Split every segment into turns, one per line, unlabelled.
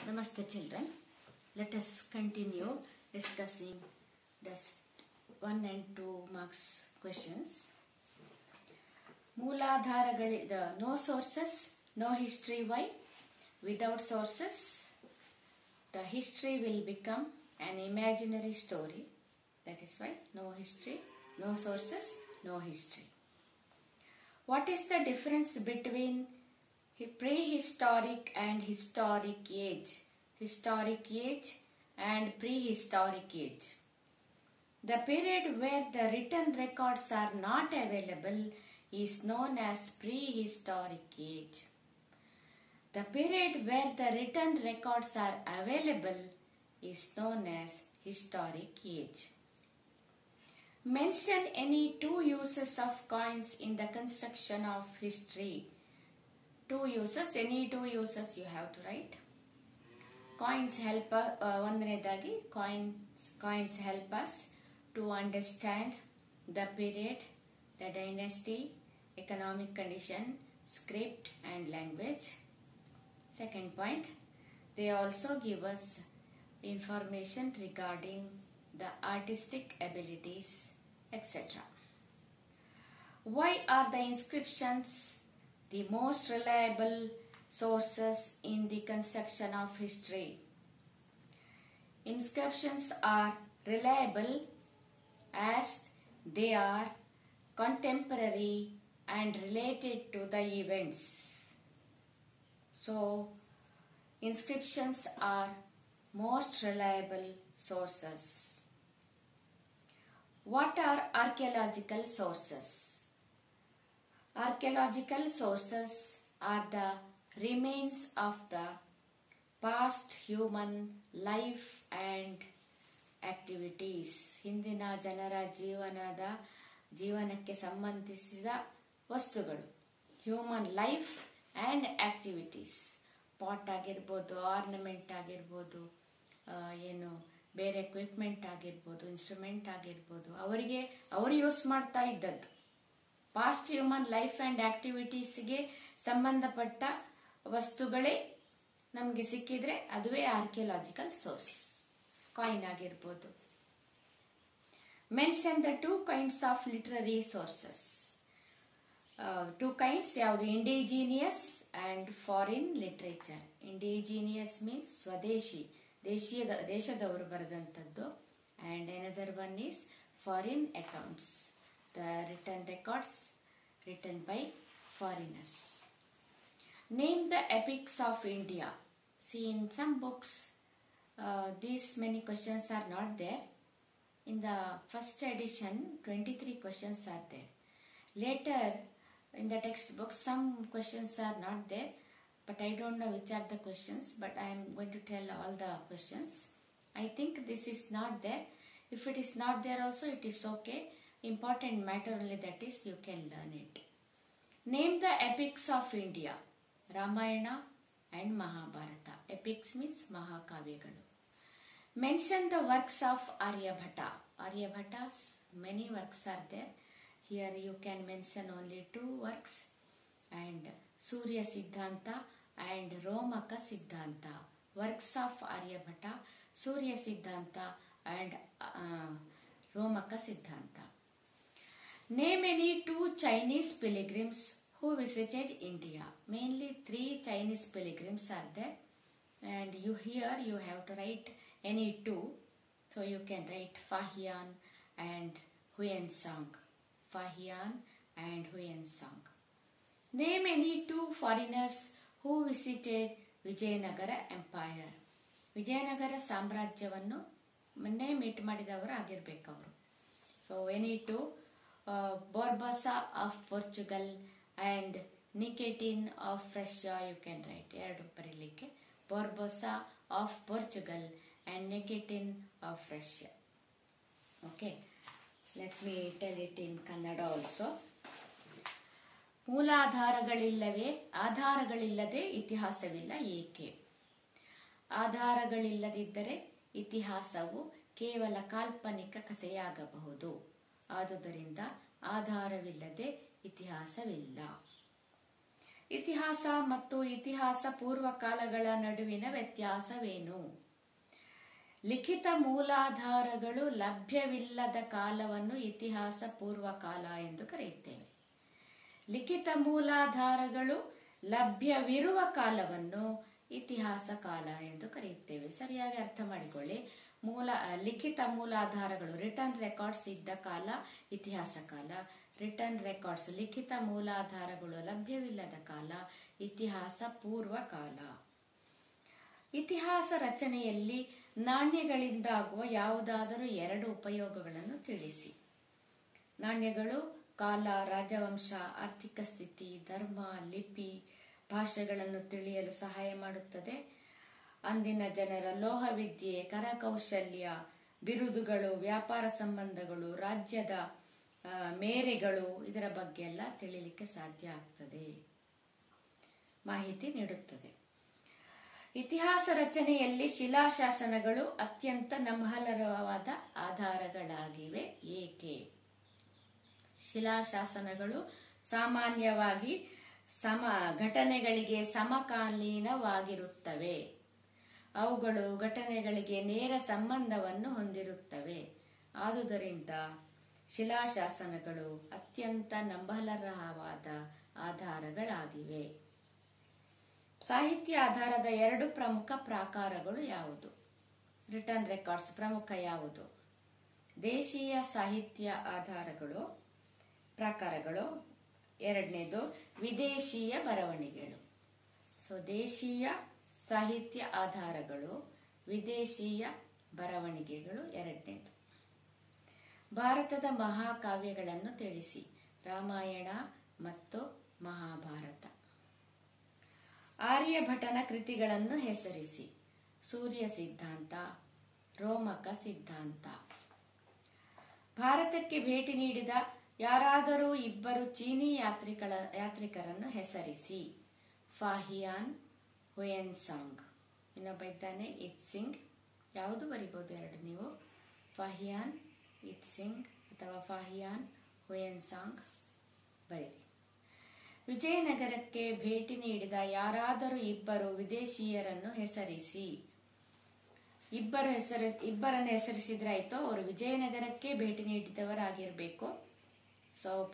Namaste children. Let us continue discussing this 1 and 2 marks questions. Mooladharagalida no sources, no history. Why? Without sources, the history will become an imaginary story. That is why no history, no sources, no history. What is the difference between prehistoric and historic age? Historic age and prehistoric age. The period where the written records are not available is known as prehistoric age. The period where the written records are available is known as historic age. Mention any two uses of coins in the construction of history. Two uses, any two uses you have to write. Coins help ಒಂದನೇದಾಗಿ coins help us to understand the period, the dynasty, economic condition, script and language. Second point, they also give us information regarding the artistic abilities, etc. Why are the inscriptions the most reliable sources in the construction of history? Inscriptions are reliable as they are contemporary and related to the events. So, inscriptions are most reliable sources. What are archaeological sources? Archaeological sources are the remains of the past human life and activities. ಹಿಂದಿನ ಜನರ ಜೀವನಕ್ಕೆ ಸಂಬಂಧಿಸಿದ ವಸ್ತುಗಳು. Human life and activities. Pot ಆಗಿರ್ಬೋದು, ornament ಆಗಿರ್ಬೋದು, ಬೇರೆ equipment ಆಗಿರ್ಬೋದು, instrument ಆಗಿರ್ಬೋದು, ಅವರು ಯೂಸ್ ಮಾಡ್ತಾ ಇದ್ದದ್ದು. ಪಾಸ್ಟ್ ಹ್ಯೂಮನ್ ಲೈಫ್ ಆ್ಯಂಡ್ ಆಕ್ಟಿವಿಟೀಸ್ಗೆ ಸಂಬಂಧಪಟ್ಟ ವಸ್ತುಗಳೇ ನಮಗೆ ಸಿಕ್ಕಿದ್ರೆ ಅದುವೇ ಆರ್ಕಿಯಾಲಜಿಕಲ್ ಸೋರ್ಸ್. ಕಾಯಿನ್ ಆಗಿರ್ಬೋದು. Mention the two kinds of literary sources. Two kinds ಯಾವುದು? Indigenous and foreign literature. Indigenous means ಸ್ವದೇಶಿ, ದೇಶದವರು ಬರೆದಂಥದ್ದು. And another one is foreign accounts, the written records written by foreigners. Name the epics of India. See, in some books these many questions are not there. In the first edition 23 questions are there. Later in the textbook some questions are not there, but I don't know which are the questions, but I am going to tell all the questions. I think this is not there. If it is not there also, it is okay. Important matter only, that is you can learn it. Name the epics of India. Ramayana and Mahabharata. Epics means Mahakavyaгаlu. Mention the works of Aryabhata. Aryabhata's many works are there. Here you can mention only two works, and Surya Siddhanta and Romaka Siddhanta. Works of Aryabhata, Surya Siddhanta and Romaka Siddhanta. Name any two Chinese pilgrims who visited India. Mainly 3 Chinese pilgrims are there, and you have to write any two. So you can write Fahian and Huinsang. Fahian and Huinsang. Name any two foreigners who visited Vijayanagara Empire. Vijayanagara ಸಾಮ್ರಾಜ್ಯವನ್ನು ಮೊನ್ನೆ meet ಮಾಡಿದವರು ಆಗಿರಬೇಕು ಅವರು. So any two Barbosa of Portugal and Nicotin of Russia you can write. ಎರಡು ಬರೀಲಿಕ್ಕೆ Barbosa of Portugal and Nicotin of Russia. Okay, let me tell it in Kannada also. ಮೂಲಾಧಾರಗಳಿಲ್ಲವೇ ಆಧಾರಗಳಿಲ್ಲದೆ ಇತಿಹಾಸವಿಲ್ಲ ಏಕೆ? ಆಧಾರಗಳಿಲ್ಲದಿದ್ದರೆ ಇತಿಹಾಸವು ಕೇವಲ ಕಾಲ್ಪನಿಕ ಕಥೆಯಾಗಬಹುದು. ಆದುದರಿಂದ ಆಧಾರವಿಲ್ಲದೆ ಇತಿಹಾಸವಿಲ್ಲ. ಇತಿಹಾಸ ಮತ್ತು ಇತಿಹಾಸ ಪೂರ್ವ ಕಾಲಗಳ ನಡುವಿನ ವ್ಯತ್ಯಾಸವೇನು? ಲಿಖಿತ ಮೂಲಾಧಾರಗಳು ಲಭ್ಯವಿಲ್ಲದ ಕಾಲವನ್ನು ಇತಿಹಾಸ ಪೂರ್ವ ಕಾಲ ಎಂದು ಕರೆಯುತ್ತೇವೆ. ಲಿಖಿತ ಮೂಲಾಧಾರಗಳು ಲಭ್ಯವಿರುವ ಕಾಲವನ್ನು ಇತಿಹಾಸ ಕಾಲ ಎಂದು ಕರೆಯುತ್ತೇವೆ. ಸರಿಯಾಗಿ ಅರ್ಥ ಮಾಡಿಕೊಳ್ಳಿ. ಲಿಖಿತ ಮೂಲಾಧಾರಗಳು ರಿಟರ್ನ್ ರೆಕಾರ್ಡ್ಸ್ ಇದ್ದ ಕಾಲ ಇತಿಹಾಸ ಕಾಲ, ರಿಟರ್ನ್ ರೆಕಾರ್ಡ್ಸ್ ಲಿಖಿತ ಮೂಲಾಧಾರಗಳು ಲಭ್ಯವಿಲ್ಲದ ಕಾಲ ಇತಿಹಾಸ ಪೂರ್ವ ಕಾಲ. ಇತಿಹಾಸ ರಚನೆಯಲ್ಲಿ ನಾಣ್ಯಗಳಿಂದಾಗುವ ಯಾವುದಾದರೂ 2 ಉಪಯೋಗಗಳನ್ನು ತಿಳಿಸಿ. ನಾಣ್ಯಗಳು ಕಾಲ, ರಾಜವಂಶ, ಆರ್ಥಿಕ ಸ್ಥಿತಿ, ಧರ್ಮ, ಲಿಪಿ, ಭಾಷೆಗಳನ್ನು ತಿಳಿಯಲು ಸಹಾಯ ಮಾಡುತ್ತದೆ. ಅಂದಿನ ಜನರ ಲೋಹವಿದ್ಯೆ, ಕರಕೌಶಲ್ಯ, ಬಿರುದುಗಳು, ವ್ಯಾಪಾರ ಸಂಬಂಧಗಳು, ರಾಜ್ಯದ ಮೇರೆಗಳು, ಇದರ ಬಗ್ಗೆ ಎಲ್ಲ ತಿಳಿಲಿಕ್ಕೆ ಸಾಧ್ಯ ಆಗ್ತದೆ, ಮಾಹಿತಿ ನೀಡುತ್ತದೆ. ಇತಿಹಾಸ ರಚನೆಯಲ್ಲಿ ಶಿಲಾಶಾಸನಗಳು ಅತ್ಯಂತ ನಂಬಲರ್ಹವಾದ ಆಧಾರಗಳಾಗಿವೆ. ಏಕೆ? ಶಿಲಾಶಾಸನಗಳು ಸಾಮಾನ್ಯವಾಗಿ ಘಟನೆಗಳಿಗೆ ಸಮಕಾಲೀನವಾಗಿರುತ್ತವೆ. ಅವುಗಳು ಘಟನೆಗಳಿಗೆ ನೇರ ಸಂಬಂಧವನ್ನು ಹೊಂದಿರುತ್ತವೆ. ಆದುದರಿಂದ ಶಿಲಾಶಾಸನಗಳು ಅತ್ಯಂತ ನಂಬಲರ್ಹವಾದ ಆಧಾರಗಳಾಗಿವೆ. ಸಾಹಿತ್ಯ ಆಧಾರದ 2 ಪ್ರಮುಖ ಪ್ರಾಕಾರಗಳು ಯಾವುದು? ರಿಟರ್ನ್ ರೆಕಾರ್ಡ್ಸ್ ಪ್ರಮುಖ ಯಾವುದು? ದೇಶೀಯ ಸಾಹಿತ್ಯ ಆಧಾರಗಳು ಪ್ರಾಕಾರಗಳು, ಎರಡನೇದು ವಿದೇಶೀಯ ಬರವಣಿಗೆಗಳು. ದೇಶೀಯ ಸಾಹಿತ್ಯ ಆಧಾರಗಳು, ವಿದೇಶೀಯ ಬರವಣಿಗೆಗಳು ಎರಡನೇದು. ಭಾರತದ ಮಹಾಕಾವ್ಯಗಳನ್ನು ತಿಳಿಸಿ. ರಾಮಾಯಣ ಮತ್ತು ಮಹಾಭಾರತ. ಆರ್ಯಭಟನ ಕೃತಿಗಳನ್ನು ಹೆಸರಿಸಿ. ಸೂರ್ಯ ಸಿದ್ಧಾಂತ, ರೋಮಕ ಸಿದ್ಧಾಂತ. ಭಾರತಕ್ಕೆ ಭೇಟಿ ನೀಡಿದ ಯಾರಾದರೂ 2 ಚೀನಿ ಯಾತ್ರಿಕರನ್ನು ಹೆಸರಿಸಿ. ಫಾಹಿಯಾನ್, ಹುಯೆನ್ಸಾಂಗ್. ಇನ್ನೊಬ್ಬ ಇದ್ದಾನೆ ಇತ್ಸಿಂಗ್. ಯಾವುದು ಬರಿಬಹುದು 2 ನೀವು? ಫಾಹಿಯಾನ್, ಇತ್ಸಿಂಗ್ ಅಥವಾ ಫಾಹಿಯಾನ್, ಹುಯೆನ್ಸಾಂಗ್ ಬರೀರಿ. ವಿಜಯನಗರಕ್ಕೆ ಭೇಟಿ ನೀಡಿದ ಯಾರಾದರೂ 2 ವಿದೇಶೀಯರನ್ನು ಹೆಸರಿಸಿ. ಇಬ್ಬರನ್ನು ಹೆಸರಿಸಿದ್ರೆ ಆಯ್ತು, ಅವರು ವಿಜಯನಗರಕ್ಕೆ ಭೇಟಿ ನೀಡಿದವರಾಗಿರ್ಬೇಕು.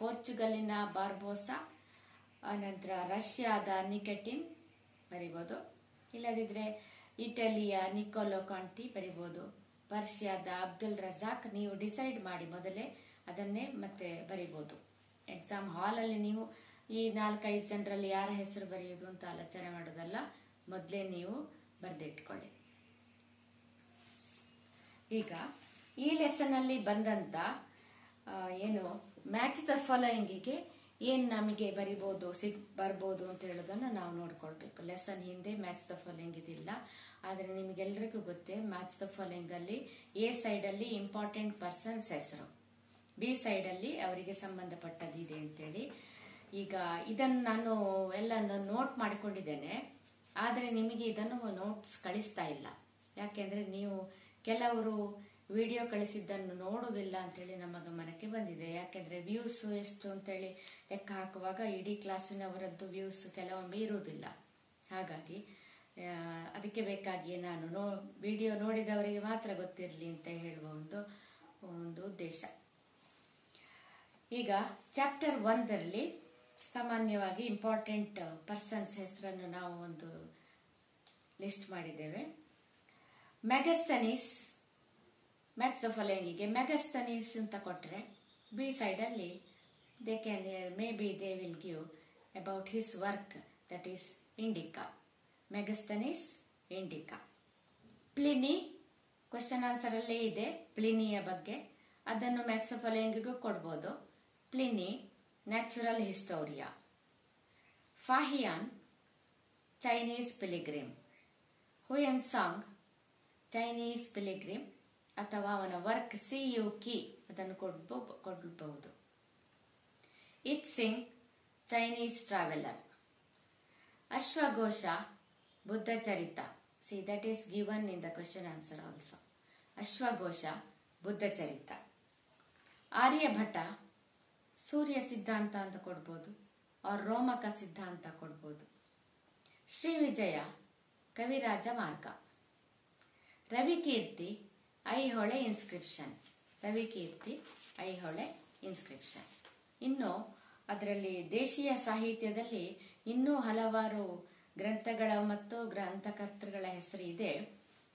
ಪೋರ್ಚುಗಲಿನ ಬಾರ್ಬೋಸಾ, ಅನಂತರ ರಷ್ಯಾದ ನಿಕಟಿನ್ ಬರಿಬೋದು. ಇಲ್ಲದಿದ್ರೆ ಇಟಲಿಯ ನಿಕೋಲೋ ಕಾಂಟಿ ಬರಿಬೋದು. ಪರ್ಷಿಯಾದ ಅಬ್ದುಲ್ ರಜಾಕ್. ನೀವು ಡಿಸೈಡ್ ಮಾಡಿ ಮೊದಲೇ, ಅದನ್ನೇ ಮತ್ತೆ ಬರಿಬೋದು. ಎಕ್ಸಾಮ್ ಹಾಲಲ್ಲಿ ನೀವು ಈ 4-5 ಜನರಲ್ಲಿ ಯಾರ ಹೆಸರು ಬರೆಯೋದು ಅಂತ ಆಲೋಚನೆ ಮಾಡೋದಲ್ಲ, ಮೊದಲೇ ನೀವು ಬರೆದಿಟ್ಕೊಳ್ಳಿ. ಈಗ ಈ ಲೆಸನ್ ಅಲ್ಲಿ ಬಂದಂತ ಮ್ಯಾಚ್ ದ ಫಾಲೋಯಿಂಗಿಗೆ ಏನ್ ನಮಗೆ ಬರ್ಬೋದು ಅಂತ ಹೇಳೋದನ್ನ ನಾವು ನೋಡ್ಕೊಳ್ಬೇಕು. ಲೆಸನ್ ಹಿಂದೆ ಮ್ಯಾಚ್ ದ ಫಾಲೋಯಿಂಗ್ ಇದಿಲ್ಲ, ಆದ್ರೆ ನಿಮ್ಗೆಲ್ರಿಗೂ ಗೊತ್ತೇ ಮ್ಯಾಚ್ ದ ಫಾಲೋಯಿಂಗ್ ಅಲ್ಲಿ ಎ ಸೈಡ್ ಅಲ್ಲಿ ಇಂಪಾರ್ಟೆಂಟ್ ಪರ್ಸನ್ಸ್ ಹೆಸರು, ಬಿ ಸೈಡ್ ಅಲ್ಲಿ ಅವರಿಗೆ ಸಂಬಂಧಪಟ್ಟದಿದೆ ಅಂತೇಳಿ. ಈಗ ಇದನ್ನು ನಾನು ಎಲ್ಲ ನೋಟ್ ಮಾಡಿಕೊಂಡಿದ್ದೇನೆ, ಆದ್ರೆ ನಿಮಗೆ ಇದನ್ನು ನೋಟ್ಸ್ ಕಳಿಸ್ತಾ ಇಲ್ಲ. ಯಾಕೆಂದ್ರೆ ನೀವು ಕೆಲವರು ವಿಡಿಯೋ ಕಳಿಸಿದ್ದನ್ನು ನೋಡುವುದಿಲ್ಲ ಅಂತೇಳಿ ನಮ್ಮ ಗಮನಕ್ಕೆ ಬಂದಿದೆ. ಯಾಕೆಂದ್ರೆ ವ್ಯೂಸ್ ಎಷ್ಟು ಅಂತೇಳಿ ಲೆಕ್ಕ ಹಾಕುವಾಗ ಇಡೀ ಕ್ಲಾಸಿನವರದ್ದು ವ್ಯೂಸ್ ಕೆಲವೊಮ್ಮೆ ಇರುವುದಿಲ್ಲ. ಹಾಗಾಗಿ ಅದಕ್ಕೆ ಬೇಕಾಗಿಯೇ ನಾನು ವಿಡಿಯೋ ನೋಡಿದವರಿಗೆ ಮಾತ್ರ ಗೊತ್ತಿರಲಿ ಅಂತ ಹೇಳುವ ಒಂದು ಉದ್ದೇಶ. ಈಗ ಚಾಪ್ಟರ್ 1ರಲ್ಲಿ ಸಾಮಾನ್ಯವಾಗಿ ಇಂಪಾರ್ಟೆಂಟ್ ಪರ್ಸನ್ಸ್ ಹೆಸರನ್ನು ನಾವು ಒಂದು ಲಿಸ್ಟ್ ಮಾಡಿದ್ದೇವೆ. ಮೆಗಸ್ತನೀಸ್, ಮ್ಯಾಚ್ ದ ಫಾಲೋಯಿಂಗಿಗೆ ಮೆಗಸ್ತನೀಸ್ ಅಂತ ಕೊಟ್ಟರೆ ಬಿ ಸೈಡ್ ಅಲ್ಲಿ may be they will give about his work, that is Indica. Megasthenes, Indica. Pliny, question answer ಅಲ್ಲೇ ಇದೆ ಪ್ಲಿನಿಯ ಬಗ್ಗೆ, ಅದನ್ನು ಮ್ಯಾಚ್ ದ ಫಾಲೋಯಿಂಗಿಗೂ ಕೊಡ್ಬೋದು. Pliny, natural Historia. Fahien, Chinese pilgrim. Hiuen Tsang, Chinese pilgrim ಅಥವಾ ಅವನ ವರ್ಕ್ ಸಿಯುಕಿ ಅದನ್ನು ಕೊಡಬಹುದು. Itsing, Chinese traveller. ಅಶ್ವಘೋಷ, Buddhacharita. See that is given in the question answer also. ಅಶ್ವಘೋಷ, ಬುದ್ಧ ಚರಿತ. ಆರ್ಯಭಟ, ಸೂರ್ಯ ಸಿದ್ಧಾಂತ ಅಂತ ಕೊಡ್ಬೋದು. ಅವ್ರ ರೋಮಕ ಸಿದ್ಧಾಂತ ಕೊಡ್ಬೋದು. ಶ್ರೀ ವಿಜಯ ಕವಿರಾಜ ಮಾರ್ಗ. ರವಿಕೀರ್ತಿ ಐಹೊಳೆ ಇನ್ಸ್ಕ್ರಿಪ್ಷನ್. ರವಿಕೀರ್ತಿ ಐಹೊಳೆ ಇನ್ಸ್ಕ್ರಿಪ್ಷನ್. ಇನ್ನು ಅದರಲ್ಲಿ ದೇಶೀಯ ಸಾಹಿತ್ಯದಲ್ಲಿ ಇನ್ನೂ ಹಲವಾರು ಗ್ರಂಥಗಳ ಮತ್ತು ಗ್ರಂಥಕರ್ತೃಗಳ ಹೆಸರು ಇದೆ.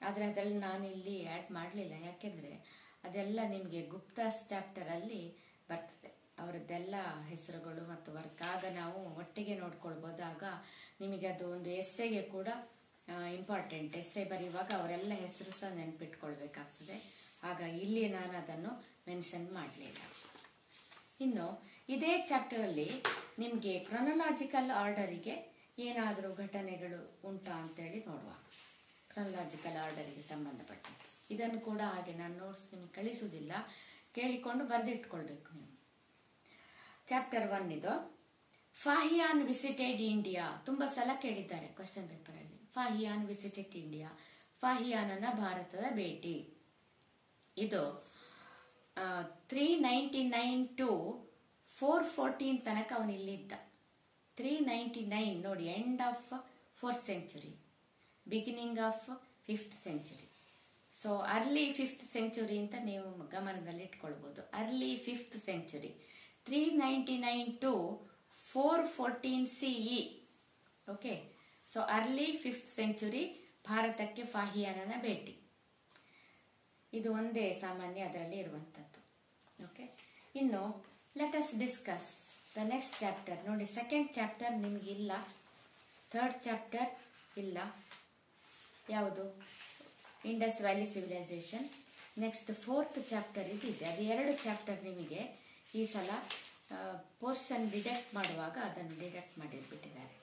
ಆದರೆ ಅದರಲ್ಲಿ ನಾನು ಇಲ್ಲಿ ಆ್ಯಡ್ ಮಾಡಲಿಲ್ಲ, ಯಾಕೆಂದರೆ ಅದೆಲ್ಲ ನಿಮಗೆ ಗುಪ್ತಾಸ್ ಚಾಪ್ಟರ್ ಅಲ್ಲಿ ಬರ್ತದೆ. ಅವರದ್ದೆಲ್ಲ ಹೆಸರುಗಳು ಮತ್ತು ವರ್ಕ್ ಆಗ ನಾವು ಒಟ್ಟಿಗೆ ನೋಡ್ಕೊಳ್ಬೋದು. ಆಗ ನಿಮಗೆ ಅದು ಒಂದು ಎಸ್ಸೆಗೆ ಕೂಡ ಇಂಪಾರ್ಟೆಂಟ್. ಎಸ್ಸೆ ಬರೆಯುವಾಗ ಅವರೆಲ್ಲ ಹೆಸರು ಸಹ ನೆನಪಿಟ್ಕೊಳ್ಬೇಕಾಗ್ತದೆ. ಹಾಗಾಗಿ ಇಲ್ಲಿ ನಾನು ಅದನ್ನು ಮೆನ್ಷನ್ ಮಾಡಲಿಲ್ಲ. ಇನ್ನು ಇದೇ ಚಾಪ್ಟರ್ ಅಲ್ಲಿ ನಿಮಗೆ ಕ್ರೊನಲಾಜಿಕಲ್ ಆರ್ಡರಿಗೆ ಏನಾದರೂ ಘಟನೆಗಳು ಉಂಟಾ ಅಂತೇಳಿ ನೋಡುವ. ಕ್ರೊನಲಾಜಿಕಲ್ ಆರ್ಡರಿಗೆ ಸಂಬಂಧಪಟ್ಟಂತೆ ಇದನ್ನು ಕೂಡ ಹಾಗೆ ನಾನು ನೋಟ್ಸ್ ನಿಮಗೆ ಕಳಿಸುವುದಿಲ್ಲ, ಕೇಳಿಕೊಂಡು ಬರೆದಿಟ್ಕೊಳ್ಬೇಕು ನೀವು. ಚಾಪ್ಟರ್ 1 ಇದು. ಫಾಹಿಯಾನ್ ವಿಸಿಟೆಡ್ ಇಂಡಿಯಾ. ತುಂಬಾ ಸಲ ಕೇಳಿದ್ದಾರೆ ಕ್ವಶನ್ ಪೇಪರ್ ಅಲ್ಲಿ. ಫಾಹಿಯಾನ್ ವಿಸಿಟೆಡ್ ಇಂಡಿಯಾ, ಫಾಹಿಯಾನನ ಭಾರತದ ಭೇಟಿ. ಇದು 399 to 414 ತನಕ ಅವನು ಇಲ್ಲಿದ್ದ. 399 ನೋಡಿ, end of 4th century, beginning of 5th century. So early 5th century ಅಂತ ನೀವು ಗಮನದಲ್ಲಿ ಇಟ್ಕೊಳ್ಬಹುದು. Early 5th century, 399 to 414 CE. Okay, so early 5th century ಭಾರತಕ್ಕೆ ಫಾಹಿಯಾನನ ಭೇಟಿ. ಇದು ಒಂದೇ ಸಾಮಾನ್ಯ ಅದರಲ್ಲಿ ಇರುವಂತದ್ದು. ಓಕೆ, ಇನ್ನು let us discuss the next chapter. ನೋಡಿ, ಸೆಕೆಂಡ್ ಚಾಪ್ಟರ್ ನಿಮಗಿಲ್ಲ, ಥರ್ಡ್ ಚಾಪ್ಟರ್ ಇಲ್ಲ. ಯಾವುದು? Indus valley civilisation. Next 4th chapter ಇದಿದೆ. ಅದು 2 ಚಾಪ್ಟರ್ ನಿಮಗೆ ಈ ಸಲ ಪೋರ್ಷನ್ ಡಿಡಕ್ಟ್ ಮಾಡುವಾಗ ಅದನ್ನು ಡಿಡಕ್ಟ್ ಮಾಡಿಬಿಟ್ಟಿದ್ದಾರೆ.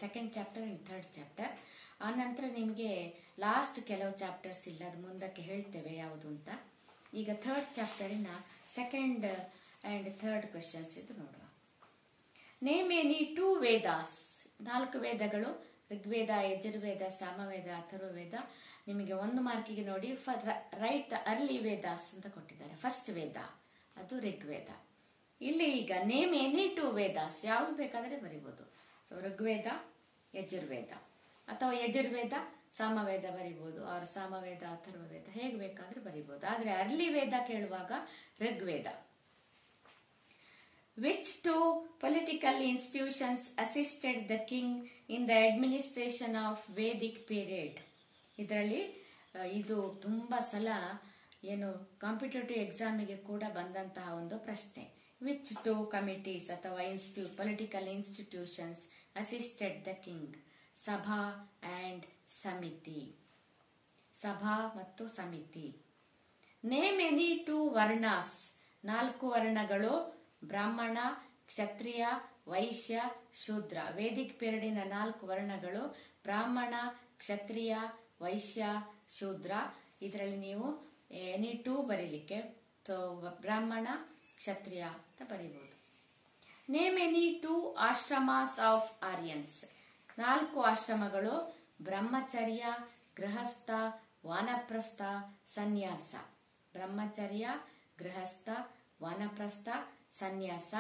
Second chapter and third chapter. ಆನಂತರ ನಿಮಗೆ ಲಾಸ್ಟ್ ಕೆಲವು ಚಾಪ್ಟರ್ಸ್ ಇಲ್ಲ, ಅದು ಮುಂದಕ್ಕೆ ಹೇಳ್ತೇವೆ ಯಾವುದು ಅಂತ. ಈಗ ಥರ್ಡ್ ಚಾಪ್ಟರಿನ ಸೆಕೆಂಡ್ ಅಂಡ್ ಥರ್ಡ್ ಕ್ವೆಶನ್ಸ್ ಇದು ನೋಡುವ. Name any 2 Vedas. 4 ವೇದಗಳು, ಋಗ್ವೇದ, ಯಜುರ್ವೇದ, ಸಾಮವೇದ, ಅಥರ್ವವೇದ. ನಿಮಗೆ 1 ಮಾರ್ಕಿಗೆ ನೋಡಿ, ರೈಟ್ ದ ಅರ್ಲಿ ವೇದಾಸ್ ಅಂತ ಕೊಟ್ಟಿದ್ದಾರೆ. ಫಸ್ಟ್ ವೇದ ಅದು ಋಗ್ವೇದ. ಇಲ್ಲಿ ಈಗ ನೇಮ್ ಎನಿ 2 ವೇದಾಸ್, ಯಾವುದು ಬೇಕಾದರೆ ಬರಿಬಹುದು. ಸೊ ಋಗ್ವೇದ, ಯಜುರ್ವೇದ, ಅಥವಾ ಯಜುರ್ವೇದ ಸಾಮವೇದ ಬರಿಬಹುದು, ಅವ್ರ ಸಾಮವೇದ, ಅಥರ್ವವೇದ, ಹೇಗೆ ಬೇಕಾದ್ರೂ ಬರಿಬಹುದು. ಆದ್ರೆ ಅರ್ಲಿ ವೇದ ಕೇಳುವಾಗ Rigveda. Which 2 political institutions assisted the king in the administration of Vedic period? ಇದರಲ್ಲಿ ಇದು ತುಂಬಾ ಸಲ ಏನು ಕಾಂಪಿಟೇಟಿವ್ ಎಕ್ಸಾಮಿಗೆ ಕೂಡ ಬಂದಂತಹ ಒಂದು ಪ್ರಶ್ನೆ. ವಿಚ್ 2 committees ಅಥವಾ political institutions assisted the king? ಸಭಾ ಅಂಡ್ ಸಮಿತಿ. ಸಭಾ ಮತ್ತು ಸಮಿತಿ. Name any 2 varnas. 4 ವರ್ಣಗಳು, ಬ್ರಾಹ್ಮಣ, ಕ್ಷತ್ರಿಯ, ವೈಶ್ಯ, ಶೂದ್ರ. ವೇದಿಕ್ ಪೀರಿಯಡಿನ 4 ವರ್ಣಗಳು ಬ್ರಾಹ್ಮಣ, ಕ್ಷತ್ರಿಯ, ವೈಶ್ಯ, ಶೂದ್ರ. ಇದರಲ್ಲಿ ನೀವು ಎನಿ 2 ಬರೀಲಿಕ್ಕೆ ಬ್ರಾಹ್ಮಣ, ಕ್ಷತ್ರಿಯ ಅಂತ ಬರೀಬಹುದು. Name any 2 ashramas of Aryans. 4 ಆಶ್ರಮಗಳು, ಬ್ರಹ್ಮಚರ್ಯ, ಗೃಹಸ್ಥ, ವಾನಪ್ರಸ್ಥ, ಸನ್ಯಾಸ. ಬ್ರಹ್ಮಚರ್ಯ, ಗೃಹಸ್ಥ, ವಾನಪ್ರಸ್ಥ, ಸನ್ಯಾಸ.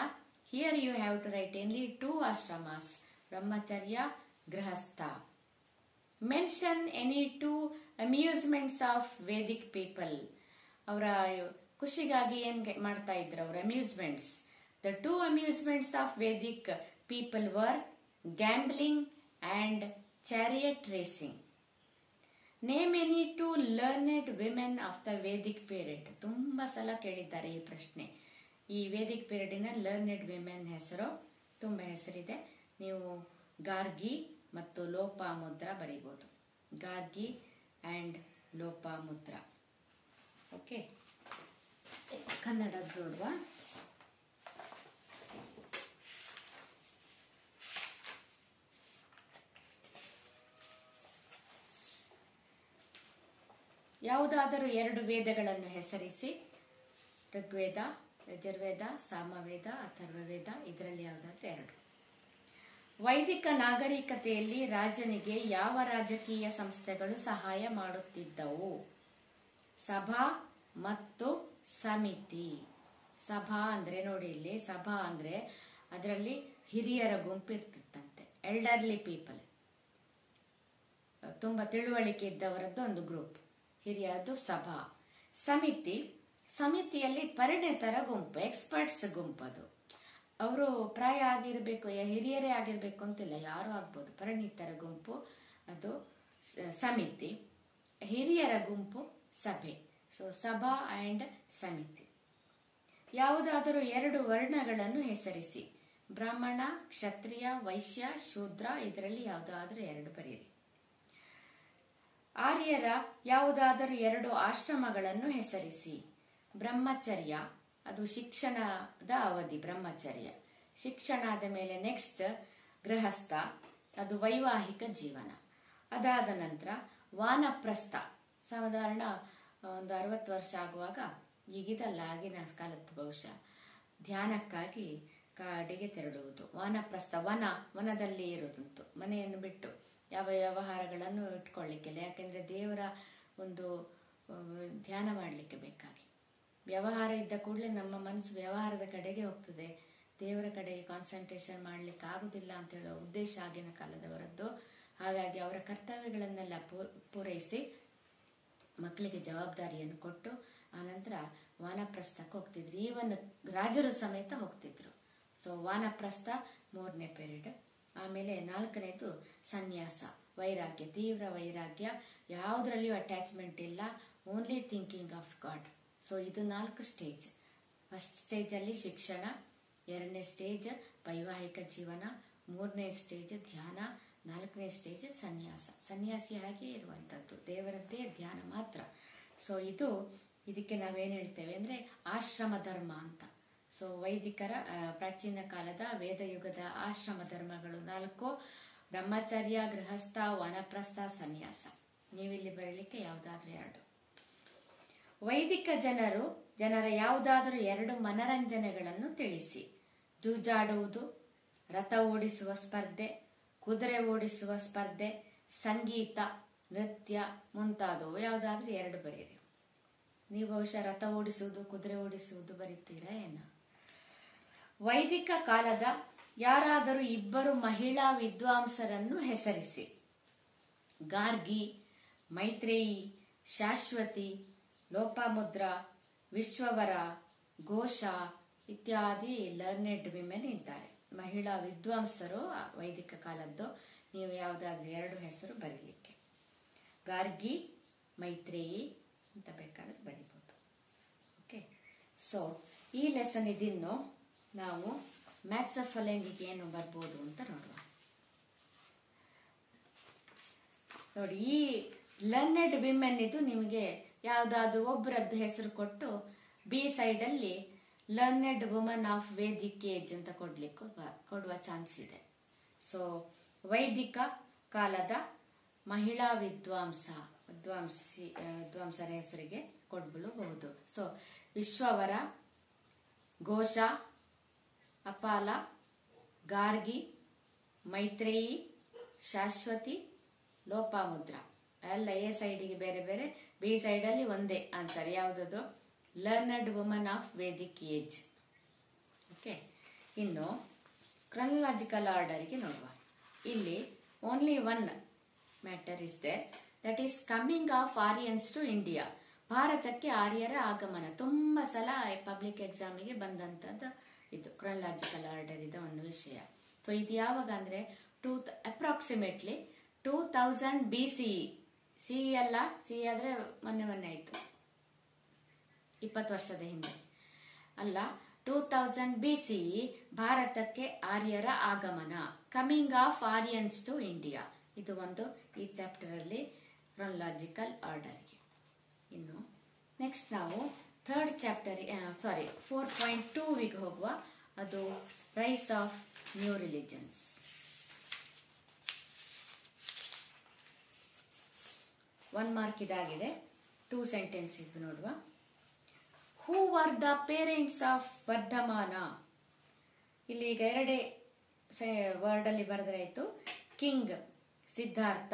Here you have to write only 2 ashramas, brahmacharya, grihastha. Mention any 2 amusements of Vedic people. ಅವರ ಖುಷಿಗಾಗಿ ಏನ್ ಮಾಡ್ತಾ ಇದ್ರು ಅವರ ಅಮ್ಯೂಸ್ಮೆಂಟ್ಸ್. The 2 amusements of Vedic people were gambling and chariot racing. Name any 2 learned women of the Vedic period. ತುಂಬಾ ಸಲ ಕೇಳಿದ್ದಾರೆ ಈ ಪ್ರಶ್ನೆ. ಈ ವೇದಿಕ್ ಪೀರಿಯಡಿನ ಲರ್ನೆಡ್ ವಿಮೆನ್ ಹೆಸರು ತುಂಬಾ ಹೆಸರಿದೆ. ನೀವು ಗಾರ್ಗಿ ಮತ್ತು ಲೋಪಾಮುದ್ರ ಬರೀಬಹುದು. ಗಾರ್ಗಿ ಅಂಡ್ ಲೋಪಾಮುದ್ರ. ಓಕೆ, ಕನ್ನಡ ನೋಡುವ. ಯಾವುದಾದರೂ 2 ವೇದಗಳನ್ನು ಹೆಸರಿಸಿ. ಋಗ್ವೇದ, ಯಜುರ್ವೇದ, ಸಾಮವೇದ, ಅಥರ್ವವೇದ. ಇದರಲ್ಲಿ ಯಾವುದಾದ್ರೂ 2. ವೈದಿಕ ನಾಗರಿಕತೆಯಲ್ಲಿ ರಾಜನಿಗೆ ಯಾವ ರಾಜಕೀಯ ಸಂಸ್ಥೆಗಳು ಸಹಾಯ ಮಾಡುತ್ತಿದ್ದವು? ಸಭಾ ಮತ್ತು ಸಮಿತಿ. ಸಭಾ ಅಂದ್ರೆ ನೋಡಿ, ಇಲ್ಲಿ ಸಭಾ ಅಂದ್ರೆ ಅದರಲ್ಲಿ ಹಿರಿಯರ ಗುಂಪು ಇರ್ತಿತ್ತಂತೆ. ಎಲ್ಡರ್ಲಿ ಪೀಪಲ್, ತುಂಬಾ ತಿಳುವಳಿಕೆ ಇದ್ದವರದ್ದು ಒಂದು ಗ್ರೂಪ್. ಹಿರಿಯರದ್ದು ಸಭಾ. ಸಮಿತಿ, ಸಮಿತಿಯಲ್ಲಿ ಪರಿಣಿತರ ಗುಂಪು, ಎಕ್ಸ್ಪರ್ಟ್ಸ್ ಗುಂಪು. ಅದು ಅವರು ಪ್ರಾಯ ಆಗಿರ್ಬೇಕು, ಹಿರಿಯರೇ ಆಗಿರ್ಬೇಕು ಅಂತಿಲ್ಲ, ಯಾರು ಆಗ್ಬೋದು. ಪರಿಣಿತರ ಗುಂಪು ಅದು ಸಮಿತಿ. ಹಿರಿಯರ ಗುಂಪು ಸಭೆ. ಸೊ ಸಭಾ ಅಂಡ್ ಸಮಿತಿ. ಯಾವುದಾದರೂ 2 ವರ್ಣಗಳನ್ನು ಹೆಸರಿಸಿ. ಬ್ರಾಹ್ಮಣ, ಕ್ಷತ್ರಿಯ, ವೈಶ್ಯ, ಶೂದ್ರ. ಇದರಲ್ಲಿ ಯಾವುದಾದರೂ 2 ಬರೆಯಿರಿ. ಆರ್ಯರ ಯಾವುದಾದರೂ 2 ಆಶ್ರಮಗಳನ್ನು ಹೆಸರಿಸಿ. ಬ್ರಹ್ಮಚರ್ಯ, ಅದು ಶಿಕ್ಷಣದ ಅವಧಿ. ಬ್ರಹ್ಮಚರ್ಯ ಶಿಕ್ಷಣ ಆದ ಮೇಲೆ ನೆಕ್ಸ್ಟ್ ಗೃಹಸ್ಥ, ಅದು ವೈವಾಹಿಕ ಜೀವನ. ಅದಾದ ನಂತರ ವಾನಪ್ರಸ್ಥ, ಸಾಧಾರಣ ಒಂದು 60 ವರ್ಷ ಆಗುವಾಗ, ಈಗಿದಲ್ಲ ಆಗಿನ ಕಾಲತ್ತು, ಬಹುಶಃ ಧ್ಯಾನಕ್ಕಾಗಿ ಕಾಡಿಗೆ ತೆರಳುವುದು. ವಾನಪ್ರಸ್ಥ, ವನದಲ್ಲಿ ಇರುವುದಂತು, ಮನೆಯನ್ನು ಬಿಟ್ಟು ಯಾವ ವ್ಯವಹಾರಗಳನ್ನು ಇಟ್ಕೊಳ್ಳಿಕ್ಕಿಲ್ಲ. ಯಾಕೆಂದ್ರೆ ದೇವರ ಒಂದು ಧ್ಯಾನ ಮಾಡಲಿಕ್ಕೆ ಬೇಕಾಗಿ. ವ್ಯವಹಾರ ಇದ್ದ ಕೂಡಲೇ ನಮ್ಮ ಮನಸ್ಸು ವ್ಯವಹಾರದ ಕಡೆಗೆ ಹೋಗ್ತದೆ, ದೇವರ ಕಡೆಗೆ ಕಾನ್ಸಂಟ್ರೇಷನ್ ಮಾಡ್ಲಿಕ್ಕೆ ಆಗುದಿಲ್ಲ ಅಂತ ಹೇಳೋ ಉದ್ದೇಶ ಆಗಿನ ಕಾಲದವರದ್ದು. ಹಾಗಾಗಿ ಅವರ ಕರ್ತವ್ಯಗಳನ್ನೆಲ್ಲ ಪೂರೈಸಿ ಮಕ್ಕಳಿಗೆ ಜವಾಬ್ದಾರಿಯನ್ನು ಕೊಟ್ಟು ಆನಂತರ ವಾನಪ್ರಸ್ಥಕ್ಕೆ ಹೋಗ್ತಿದ್ರು. ಈವನ್ ರಾಜರು ಸಮೇತ ಹೋಗ್ತಿದ್ರು. ಸೊ ವಾನಪ್ರಸ್ಥ 3ನೇ ಪೀರಿಯಡ್. ಆಮೇಲೆ 4ನೇದು ಸನ್ಯಾಸ, ವೈರಾಗ್ಯ, ತೀವ್ರ ವೈರಾಗ್ಯ, ಯಾವುದ್ರಲ್ಲಿಯೂ ಅಟ್ಯಾಚ್ಮೆಂಟ್ ಇಲ್ಲ, only thinking of god. So ಇದು 4 ಸ್ಟೇಜ್. ಫಸ್ಟ್ ಸ್ಟೇಜ್ ಅಲ್ಲಿ ಶಿಕ್ಷಣ, 2ನೇ ಸ್ಟೇಜ್ ವೈವಾಹಿಕ ಜೀವನ, 3ನೇ ಸ್ಟೇಜ್ ಧ್ಯಾನ, 4ನೇ ಸ್ಟೇಜ್ ಸನ್ಯಾಸ. ಸನ್ಯಾಸಿ ಹಾಗೆ ಇರುವಂತದ್ದು, ದೇವರದ್ದೇ ಧ್ಯಾನ ಮಾತ್ರ. ಸೊ ಇದಕ್ಕೆ ನಾವೇನ್ ಹೇಳ್ತೇವೆ ಅಂದ್ರೆ ಆಶ್ರಮ ಧರ್ಮ ಅಂತ. ಸೊ ವೈದಿಕರ ಪ್ರಾಚೀನ ಕಾಲದ ವೇದಯುಗದ ಆಶ್ರಮ ಧರ್ಮಗಳು 4: ಬ್ರಹ್ಮಚರ್ಯ, ಗೃಹಸ್ಥ, ವಾನಪ್ರಸ್ಥ, ಸನ್ಯಾಸ. ನೀವಿಲ್ಲಿ ಬರಲಿಕ್ಕೆ ಯಾವುದಾದ್ರೂ 2. ವೈದಿಕ ಜನರ ಯಾವುದಾದರೂ 2 ಮನರಂಜನೆಗಳನ್ನು ತಿಳಿಸಿ. ಜೂಜಾಡುವುದು, ರಥ ಓಡಿಸುವ ಸ್ಪರ್ಧೆ, ಕುದುರೆ ಓಡಿಸುವ ಸ್ಪರ್ಧೆ, ಸಂಗೀತ, ನೃತ್ಯ ಮುಂತಾದವು. ಯಾವುದಾದ್ರೂ 2 ಬರೀರಿ. ನೀವು ಬಹುಶಃ ರಥ ಓಡಿಸುವುದು, ಕುದುರೆ ಓಡಿಸುವುದು ಬರೀತೀರಾ ಏನೋ. ವೈದಿಕ ಕಾಲದ ಯಾರಾದರೂ 2 ಮಹಿಳಾ ವಿದ್ವಾಂಸರನ್ನು ಹೆಸರಿಸಿ. ಗಾರ್ಗಿ, ಮೈತ್ರೇಯಿ, ಶಾಶ್ವತಿ, ಲೋಪಾಮುದ್ರ, ವಿಶ್ವವರ, ಘೋಷ ಇತ್ಯಾದಿ ಲರ್ನೆಡ್ ವಿಮೆನ್ ಇದ್ದಾರೆ. ಮಹಿಳಾ ವಿದ್ವಾಂಸರು ವೈದಿಕ ಕಾಲದ್ದು. ನೀವು ಯಾವುದಾದ್ರೂ 2 ಹೆಸರು ಬರೀಲಿಕ್ಕೆ. ಗಾರ್ಗಿ, ಮೈತ್ರೇಯಿ ಅಂತ ಬೇಕಾದ್ರೆ ಬರಿಬಹುದು. ಓಕೆ. ಸೊ ಈ ಲೆಸನ್ ಇದಿನ್ನು ನಾವು ಮ್ಯಾಥ್ಸ್ ಆಫ್ ಫಾಲೋಯಿಂಗಿಗೆ ಏನು ಬರ್ಬೋದು ಅಂತ ನೋಡುವ. ನೋಡಿ, ಈ ಲರ್ನೆಡ್ ವಿಮೆನ್ ಇದು ನಿಮಗೆ ಯಾವುದಾದ್ರೂ ಒಬ್ಬರದ್ದು ಹೆಸರು ಕೊಟ್ಟು ಬಿ ಸೈಡ್ ಅಲ್ಲಿ learned woman of Vedic age ಅಂತ ಕೊಡುವ ಚಾನ್ಸ್ ಇದೆ. ಸೊ ವೈದಿಕ ಕಾಲದ ಮಹಿಳಾ ವಿದ್ವಾಂಸರ ಹೆಸರಿಗೆ ಕೊಡಬಹುದು. ಸೊ ವಿಶ್ವವರ, ಘೋಷ, ಅಪಾಲ, ಗಾರ್ಗಿ, ಮೈತ್ರೇಯಿ, ಶಾಶ್ವತಿ, ಲೋಪಾಮುದ್ರ. ಎಲ್ಲ ಎ ಸೈಡಿಗೆ ಬೇರೆ ಬೇರೆ, ಬಿ ಸೈಡ್ ಅಲ್ಲಿ ಒಂದೇ ಆನ್ಸರ್. ಯಾವುದದು? Learned woman of Vedic age. Okay. ಇನ್ನು ಕ್ರೊನಾಲಜಿಕಲ್ ಆರ್ಡರ್ಗೆ ನೋಡುವ. ಇಲ್ಲಿ only 1 matter is there, that is coming of Aryans to India. ಭಾರತಕ್ಕೆ ಆರ್ಯರ ಆಗಮನ ತುಂಬಾ ಸಲ ಪಬ್ಲಿಕ್ ಎಕ್ಸಾಮಿಗೆ ಬಂದಂತದ್ದು ಇದು ಕ್ರೊನಾಲಜಿಕಲ್ ಆರ್ಡರ್ ಇದ ಒಂದು ವಿಷಯ. ಸೊ ಇದು ಯಾವಾಗ ಅಂದ್ರೆ ಅಪ್ರಾಕ್ಸಿಮೇಟ್ಲಿ 2000 BCE. ಸಿಇ ಅಲ್ಲ, ಸಿಇ ಆದ್ರೆ ಮೊನ್ನೆ ಆಯ್ತು, 20 ವರ್ಷದ ಹಿಂದೆ ಅಲ್ಲ. 2000 BCE ಭಾರತಕ್ಕೆ ಆರ್ಯರ ಆಗಮನ, coming of Aryans to India. ಇದು ಒಂದು ಈ ಚಾಪ್ಟರ್ ಅಲ್ಲಿ ಕ್ರೊನಾಲಜಿಕಲ್ ಆರ್ಡರ್ಗೆ. ಇನ್ನು ನೆಕ್ಸ್ಟ್ ನಾವು 3rd ಚಾಪ್ಟರ್ 4.2 ಹೋಗುವ. ಅದು rise of new religions. 1 mark ಇದಾಗಿದೆ. 2 ಸೆಂಟೆನ್ಸಸ್ ನೋಡುವ. Who are the parents of Vardhamana. ಇಲ್ಲಿ ಈಗ 2 ವರ್ಡ್ ಅಲ್ಲಿ ಬರೆದ್ರಾಯ್ತು. King Siddhartha,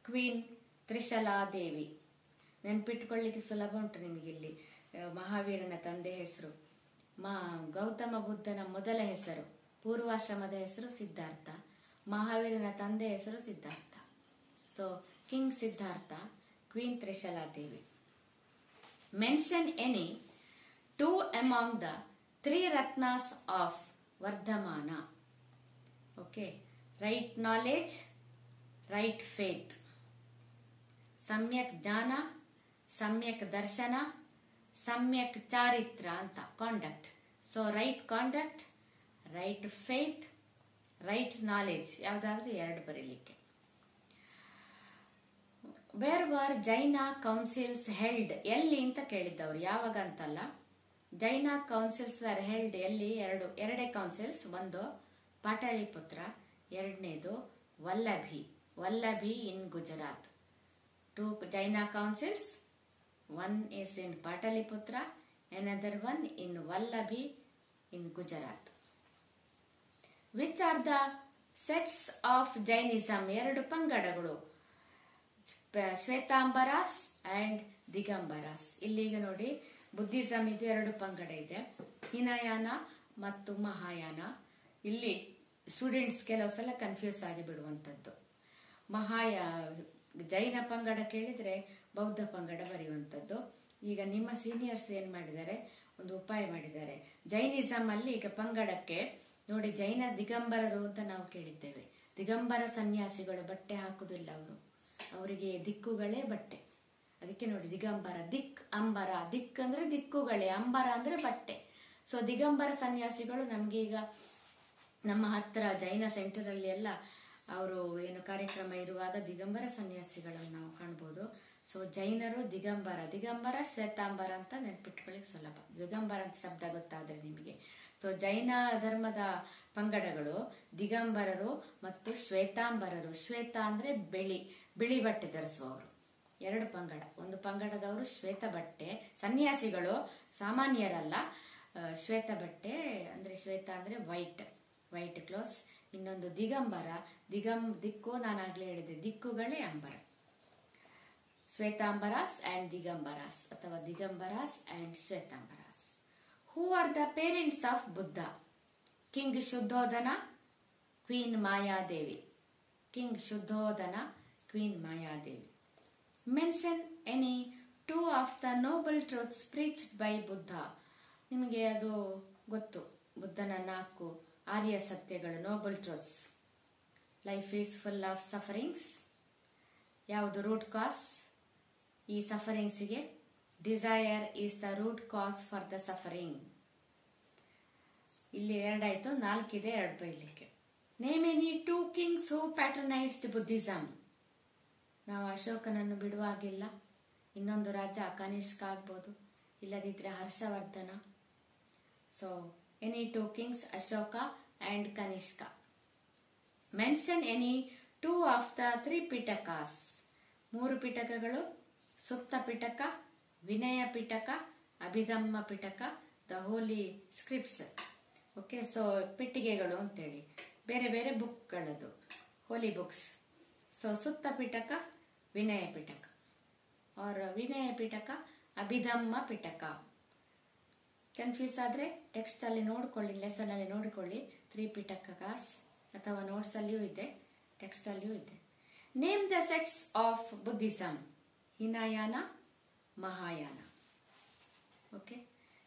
queen Trishaladevi. ನೆನ್ಪಿಟ್ಕೊಳ್ಳಿಕ್ಕೆ ಸುಲಭ ಉಂಟು ನಿಮಗೆ. ಇಲ್ಲಿ ಮಹಾವೀರನ ತಂದೆ ಹೆಸರು, ಗೌತಮ ಬುದ್ಧನ ಮೊದಲ ಹೆಸರು ಪೂರ್ವಾಶ್ರಮದ ಹೆಸರು ಸಿದ್ಧಾರ್ಥ, ಮಹಾವೀರನ ತಂದೆ ಹೆಸರು Siddhartha. So king Siddhartha, queen Trishaladevi. Mention any 2 among the 3 Ratnas of Vardhamana. Okay, right knowledge, right faith, ಸಮ್ಯಕ್ ಜ್ಞಾನ, ಸಮ್ಯಕ್ ದರ್ಶನ, ಸಮ್ಯಕ್ ಚಾರಿತ್ರ ಅಂತ, conduct. So right conduct, right faith, right knowledge, ಯಾವ್ದಾದ್ರೂ 2 ಬರೀಲಿಕ್ಕೆ. Where were Jaina councils held, ಎಲ್ಲಿ ಅಂತ ಕೇಳಿದ್ದವ್ರು, ಯಾವಾಗ ಅಂತಲ್ಲ. ಜೈನ ಕೌನ್ಸಿಲ್ಸ್ ಆರ್ ಹೆಲ್ಡ್ ಎಲ್ಲಿ? ಎರಡೇ ಕೌನ್ಸಿಲ್ಸ್. ಒಂದು ಪಾಟಲಿಪುತ್ರ, ಎರಡನೇದು ವಲ್ಲಭಿ in Gujarat. 2 Jaina councils, one is in Pataliputra, another one in Vallabhi in Gujarat. Which are the sects of Jainism? 2 ಪಂಗಡಗಳು, ಶ್ವೇತಾಂಬರಾಸ್ and ದಿಗಂಬರಾಸ್. ಇಲ್ಲಿಗ ನೋಡಿ, ಬುದ್ಧಿಸಂ ಇದು 2 ಪಂಗಡ ಇದೆ, ಹಿನಯಾನ ಮತ್ತು ಮಹಾಯಾನ. ಇಲ್ಲಿ ಸ್ಟೂಡೆಂಟ್ಸ್ ಕೆಲವು ಸಲ ಕನ್ಫ್ಯೂಸ್ ಆಗಿ ಬಿಡುವಂಥದ್ದು. ಜೈನ ಪಂಗಡ ಕೇಳಿದ್ರೆ ಬೌದ್ಧ ಪಂಗಡ ಬರೆಯುವಂಥದ್ದು. ಈಗ ನಿಮ್ಮ ಸೀನಿಯರ್ಸ್ ಏನ್ ಮಾಡಿದ್ದಾರೆ, ಒಂದು ಉಪಾಯ ಮಾಡಿದ್ದಾರೆ. ಜೈನಿಸಂ ಅಲ್ಲಿ ಈಗ ಪಂಗಡಕ್ಕೆ ನೋಡಿ, ಜೈನ ದಿಗಂಬರರು ಅಂತ ನಾವು ಕೇಳಿದ್ದೇವೆ. ದಿಗಂಬರ ಸನ್ಯಾಸಿಗಳು ಬಟ್ಟೆ ಹಾಕುದಿಲ್ಲ, ಅವರಿಗೆ ದಿಕ್ಕುಗಳೇ ಬಟ್ಟೆ. ಅದಕ್ಕೆ ನೋಡಿ ದಿಗಂಬರ, ದಿಕ್ ಅಂಬರ, ದಿಕ್ ಅಂದ್ರೆ ದಿಕ್ಕುಗಳೇ, ಅಂಬರ ಅಂದ್ರೆ ಬಟ್ಟೆ. ಸೊ ದಿಗಂಬರ ಸನ್ಯಾಸಿಗಳು ನಮ್ಗೆ ಈಗ ನಮ್ಮ ಹತ್ರ ಜೈನ ಸೆಂಟರ್ ಅಲ್ಲಿ ಎಲ್ಲ ಅವರು ಏನು ಕಾರ್ಯಕ್ರಮ ಇರುವಾಗ ದಿಗಂಬರ ಸನ್ಯಾಸಿಗಳನ್ನು ನಾವು ಕಾಣ್ಬೋದು. ಸೊ ಜೈನರು ದಿಗಂಬರ ಶ್ವೇತಾಂಬರ ಅಂತ ನೆನ್ಪಿಟ್ಕೊಳ್ಳಿಕ್ ಸುಲಭ. ದಿಗಂಬರ ಅಂತ ಶಬ್ದ ಗೊತ್ತಾದ್ರೆ ನಿಮಗೆ. ಸೊ ಜೈನ ಧರ್ಮದ ಪಂಗಡಗಳು ದಿಗಂಬರರು ಮತ್ತು ಶ್ವೇತಾಂಬರರು. ಶ್ವೇತ ಅಂದ್ರೆ ಬಿಳಿ ಬಟ್ಟೆ ಧರಿಸುವವರು. 2 ಪಂಗಡ. ಒಂದು ಪಂಗಡದವರು ಶ್ವೇತ ಬಟ್ಟೆ, ಸನ್ಯಾಸಿಗಳು, ಸಾಮಾನ್ಯರಲ್ಲ. ಶ್ವೇತ ಬಟ್ಟೆ ಅಂದ್ರೆ, ಶ್ವೇತ ಅಂದ್ರೆ ವೈಟ್ ಕ್ಲೋಸ್. ಇನ್ನೊಂದು ದಿಗಂಬರ, ದಿಕ್ಕು ನಾನಾಗ್ಲೇ ಹೇಳಿದೆ, ದಿಕ್ಕುಗಳೇ ಅಂಬರ. ಶ್ವೇತಾಂಬರಾಸ್ ಅಂಡ್ ದಿಗಂಬರಾಸ್ ಅಥವಾ Digambaras and Shvetambaras. Who are the parents of Buddha? King Shuddhodana, queen Mayadevi. King Shuddhodana, queen Mayadevi. Mention any 2 of the noble truths preached by Buddha. ನಿಮಗೆ ಅದು ಗೊತ್ತು, ಬುದ್ಧನ 4 ಆರ್ಯ ಸತ್ಯಗಳು, noble truths. Life is full of sufferings. ಯಾವುದು ರೂಟ್ ಕಾಸ್ ಈ ಸಫರಿಂಗ್ಸ್ಗೆ? Desire is the root cause for the suffering. ಇಲ್ಲಿ 2 ಆಯ್ತು, 4 ಇದೆ, 2 ಬರೀಲಿಕ್ಕೆ. ನೇಮ್ ಎನಿ 2 ಕಿಂಗ್ಸ್ ಹೂ ಪ್ಯಾಟ್ರನೈಸ್ಡ್ ಬುದ್ಧಿಸಂ. ನಾವು ಅಶೋಕನನ್ನು ಬಿಡುವಾಗಿಲ್ಲ. ಇನ್ನೊಂದು ರಾಜ ಕನಿಷ್ಕ ಆಗ್ಬೋದು, ಇಲ್ಲದಿದ್ರೆ Harshavardhana. So any 2 kings, Ashoka and Kanishka. Mention any 2 of the 3 pitakas. 3 ಪಿಟಕಗಳು, Sutta Pitaka, Vinaya Pitaka, Abhidhamma Pitaka, the holy scripts. Okay, so ಪೆಟ್ಟಿಗೆಗಳು ಅಂತೇಳಿ ಬೇರೆ ಬೇರೆ ಬುಕ್ಗಳದು, ಹೋಲಿ ಬುಕ್ಸ್. ಸೊ ಸುತ್ತ ಪಿಟಕ ವಿನಯ ಪಿಟಕ, और ವಿನಯ ಪಿಟಕ ಅಭಿಧಮ್ಮ ಪಿಟಕ. ಕನ್ಫ್ಯೂಸ್ ಆದ್ರೆ ಟೆಕ್ಸ್ಟ್ ಅಲ್ಲಿ ನೋಡ್ಕೊಳ್ಳಿ, ಲೆಸನ್ ಅಲ್ಲಿ ನೋಡಿಕೊಳ್ಳಿ. 3 ಪಿಟಕಾಸ್ ಅಥವಾ ನೋಟ್ಸ್ ಅಲ್ಲಿಯೂ ಇದೆ, ಟೆಕ್ಸ್ಟ್ ಅಲ್ಲಿಯೂ ಇದೆ. Name the sects of Buddhism. Hinayana, Mahayana. Okay,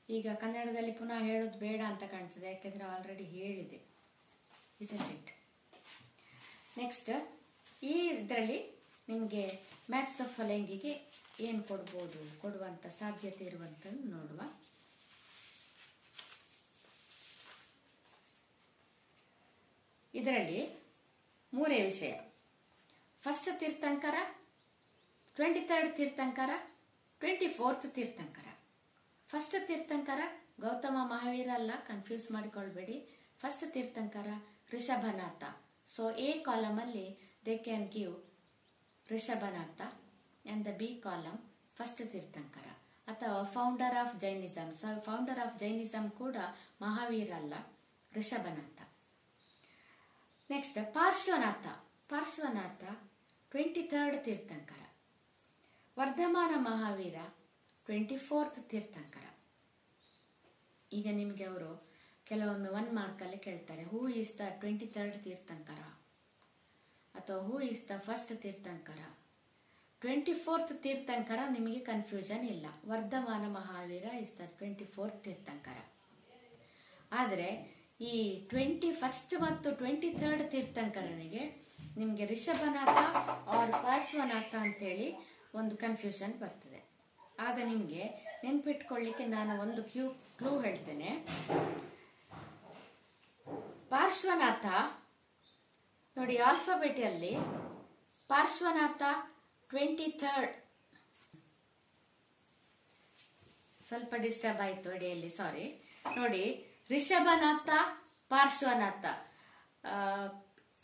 ಈಗ ಕನ್ನಡದಲ್ಲಿ ಪುನಃ ಹೇಳೋದು ಬೇಡ ಅಂತ ಕಾಣಿಸ್ತದೆ, ಯಾಕೆಂದ್ರೆ ಆಲ್ರೆಡಿ ಹೇಳಿದೆ. isn't it? ನೆಕ್ಸ್ಟ್ ಈ ಇದರಲ್ಲಿ ನಿಮಗೆ ಮ್ಯಾಥ್ಸ್ ಆಫ್ ಫಾಲೋಯಿಂಗಿಗೆ ಏನು ಕೊಡುವಂತ ಸಾಧ್ಯತೆ ಇರುವಂತ ನೋಡುವ. ಇದರಲ್ಲಿ 3 ವಿಷಯ. First Tirthankara, 23rd Tirthankara, 24th Tirthankara. First Tirthankara Gautama Mahavira ಅಲ್ಲ, ಕನ್ಫ್ಯೂಸ್ ಮಾಡಿಕೊಳ್ಬೇಡಿ. First Tirthankara Rishabhanatha. So a column ಅಲ್ಲಿ they can give Rishabhanatha and the B column first Tirthankara ಅಥವಾ founder of Jainism. Founder of Jainism ಕೂಡ ಮಹಾವೀರ ಅಲ್ಲ, Rishabhanatha. Next Parshvanatha. Parshvanatha 23rd Tirthankara. Vardhamana Mahavira 24th Tirthankara. ಈಗ ನಿಮಗೆ ಅವರು ಕೆಲವೊಮ್ಮೆ 1 ಮಾರ್ಕಲ್ಲಿ ಕೇಳ್ತಾರೆ, ಹೂ ಈಸ್ ದ 23rd ತೀರ್ಥಂಕರ ಅಥವಾ who is the first tirthankara. 24th tirthankara ನಿಮಗೆ ಕನ್ಫ್ಯೂಷನ್ ಇಲ್ಲ, Vardhamana Mahavira is the 24th tirthankara. ಆದರೆ ಈ 21st ಮತ್ತು 23rd ತೀರ್ಥಂಕರನಿಗೆ ನಿಮಗೆ ರಿಷಭನಾಥ ಆರ್ ಪಾರ್ಶ್ವನಾಥ ಅಂತೇಳಿ ಒಂದು ಕನ್ಫ್ಯೂಷನ್ ಬರ್ತದೆ. ಆಗ ನಿಮಗೆ ನೆನ್ಪಿಟ್ಕೊಳ್ಳಿಕ್ಕೆ ನಾನು ಒಂದು ಕ್ಲೂ ಹೇಳ್ತೇನೆ. ಪಾರ್ಶ್ವನಾಥ ನೋಡಿ, ಆಲ್ಫಾಬೆಟಲ್ಲಿ ಪಾರ್ಶ್ವನಾಥ 23rd, ಸ್ವಲ್ಪ ಡಿಸ್ಟರ್ಬ್ ಆಯ್ತು ಎಡೆಯಲ್ಲಿ, ಸಾರಿ. ನೋಡಿ, ರಿಷಭನಾಥ, ಪಾರ್ಶ್ವನಾಥ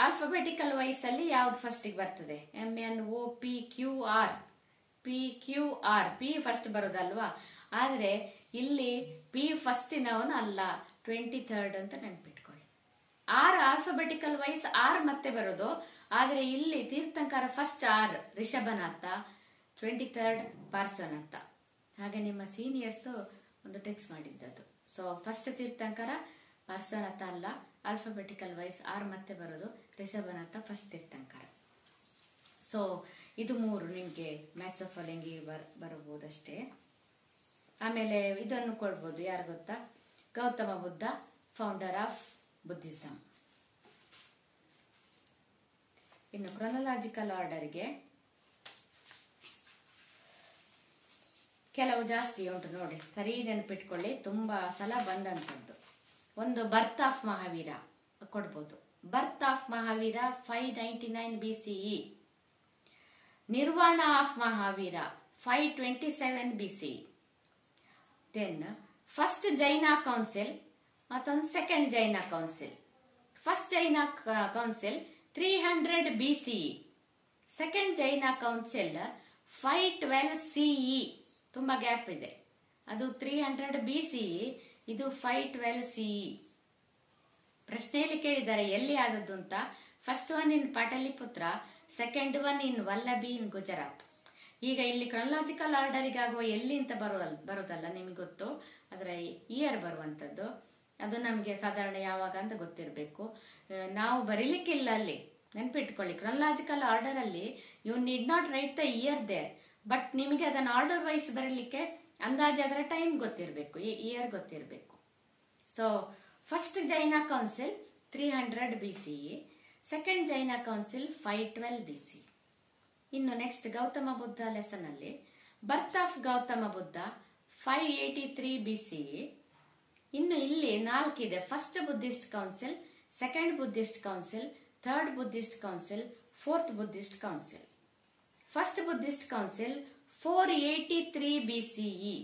ಆಲ್ಫಾಬೆಟಿಕಲ್ ವೈಸ್ ಅಲ್ಲಿ ಯಾವ್ದು ಫಸ್ಟಿಗೆ ಬರ್ತದೆ? MNOPQR, PQR, P ಫಸ್ಟ್ ಬರೋದಲ್ವಾ? ಆದ್ರೆ ಇಲ್ಲಿ P ಫಸ್ಟಿನವನು ಅಲ್ಲ, 23rd ಅಂತ ನೆನ್ಪಿಟ್ಕೊಳ್ಳಿ. R ಆಲ್ಫಾಬೆಟಿಕಲ್ ವೈಸ್ R ಮತ್ತೆ ಬರೋದು, ಆದ್ರೆ ಇಲ್ಲಿ ತೀರ್ಥಂಕರ ಫಸ್ಟ್ R ರಿಷಭನಾಥ, 23rd ಪಾರ್ಶ್ವನಾಥ. ಹಾಗೆ ನಿಮ್ಮ ಸೀನಿಯರ್ಸ್ ಒಂದು ಟೆಕ್ಸ್ಟ್ ಮಾಡಿದ್ದದು. ಸೊ ಫಸ್ಟ್ ತೀರ್ಥಂಕರ ಪಾರ್ಶ್ವನಾಥ ಅಲ್ಲ, ಆಲ್ಫಾಬೆಟಿಕಲ್ ವೈಸ್ R ಮತ್ತೆ ಬರೋದು, ರಿಷಭನಾಥ ಫಸ್ಟ್ ತೀರ್ಥಂಕರ. ಸೊ ಇದು 3 ನಿಮ್ಗೆ ಮ್ಯಾಥ್ಸ್ ಆಫ್ ಫಾಲೋಯಿಂಗ್ ಬರಬಹುದಷ್ಟೇ. ಆಮೇಲೆ ಇದನ್ನು ಕೊಡ್ಬೋದು, ಯಾರು ಗೊತ್ತಾ? Gautama Buddha, founder of Buddhism. ಇನ್ನು ಕ್ರೊನಾಲಜಿಕಲ್ ಆರ್ಡರ್ಗೆ ಕೆಲವು ಜಾಸ್ತಿ ಉಂಟು ನೋಡಿ, ಸರಿ ನೆನಪಿಟ್ಕೊಳ್ಳಿ, ತುಂಬಾ ಸಲ ಬಂದಂಥದ್ದು. ಒಂದು ಬರ್ತ್ ಆಫ್ ಮಹಾವೀರ ಕೊಡ್ಬೋದು. Birth of Mahavira 599 BCE. Nirvana of Mahavira 527 BCE. Then first Jaina council ಮತ್ತೊಂದು second Jaina council. First Jaina council 300 BCE. Second Jaina council 512 CE. ತುಂಬಾ ಗ್ಯಾಪ್ ಇದೆ, ಅದು 300 BCE, ಇದು 512 CE. ಪ್ರಶ್ನೆಯಲ್ಲಿ ಕೇಳಿದ್ದಾರೆ ಎಲ್ಲಿ ಆದದ್ದು ಅಂತ. First one in Pataliputra, second one in Vallabhi in Gujarat. ಈಗ ಇಲ್ಲಿ ಕ್ರೊನಾಲಜಿಕಲ್ ಆರ್ಡರಿಗೆ ಆಗುವ ಎಲ್ಲಿ ಅಂತ ಬರೋದಲ್ಲ, ನಿಮಗೆ ಗೊತ್ತು, ಅದರ ಇಯರ್ ಬರುವಂತದ್ದು. ಅದು ನಮ್ಗೆ ಸಾಧಾರಣ ಯಾವಾಗ ಅಂತ ಗೊತ್ತಿರಬೇಕು. ನಾವು ಬರೀಲಿಕ್ಕಿಲ್ಲ ಅಲ್ಲಿ, ನೆನ್ಪಿಟ್ಕೊಳ್ಳಿ. ಕ್ರೊನಾಲಜಿಕಲ್ ಆರ್ಡರ್ ಅಲ್ಲಿ you need not write the year there, but ನಿಮಗೆ ಅದನ್ನ ಆರ್ಡರ್ ವೈಸ್ ಬರಲಿಕ್ಕೆ ಅಂದಾಜು ಅದರ ಟೈಮ್ ಗೊತ್ತಿರಬೇಕು, ಇಯರ್ ಗೊತ್ತಿರಬೇಕು. So first Jaina council 300 BCE, second Jaina council 512 BCE. ಇನ್ನು ನೆಕ್ಸ್ಟ್ ಗೌತಮ ಬುದ್ಧ ಲೆಸನ್ ಅಲ್ಲಿ birth of Gautama Buddha 583 BCE. ಇನ್ನು ಇಲ್ಲಿ 4 ಇದೆ, first Buddhist council, second Buddhist council, third Buddhist council, fourth Buddhist council. First Buddhist council 483 BCE,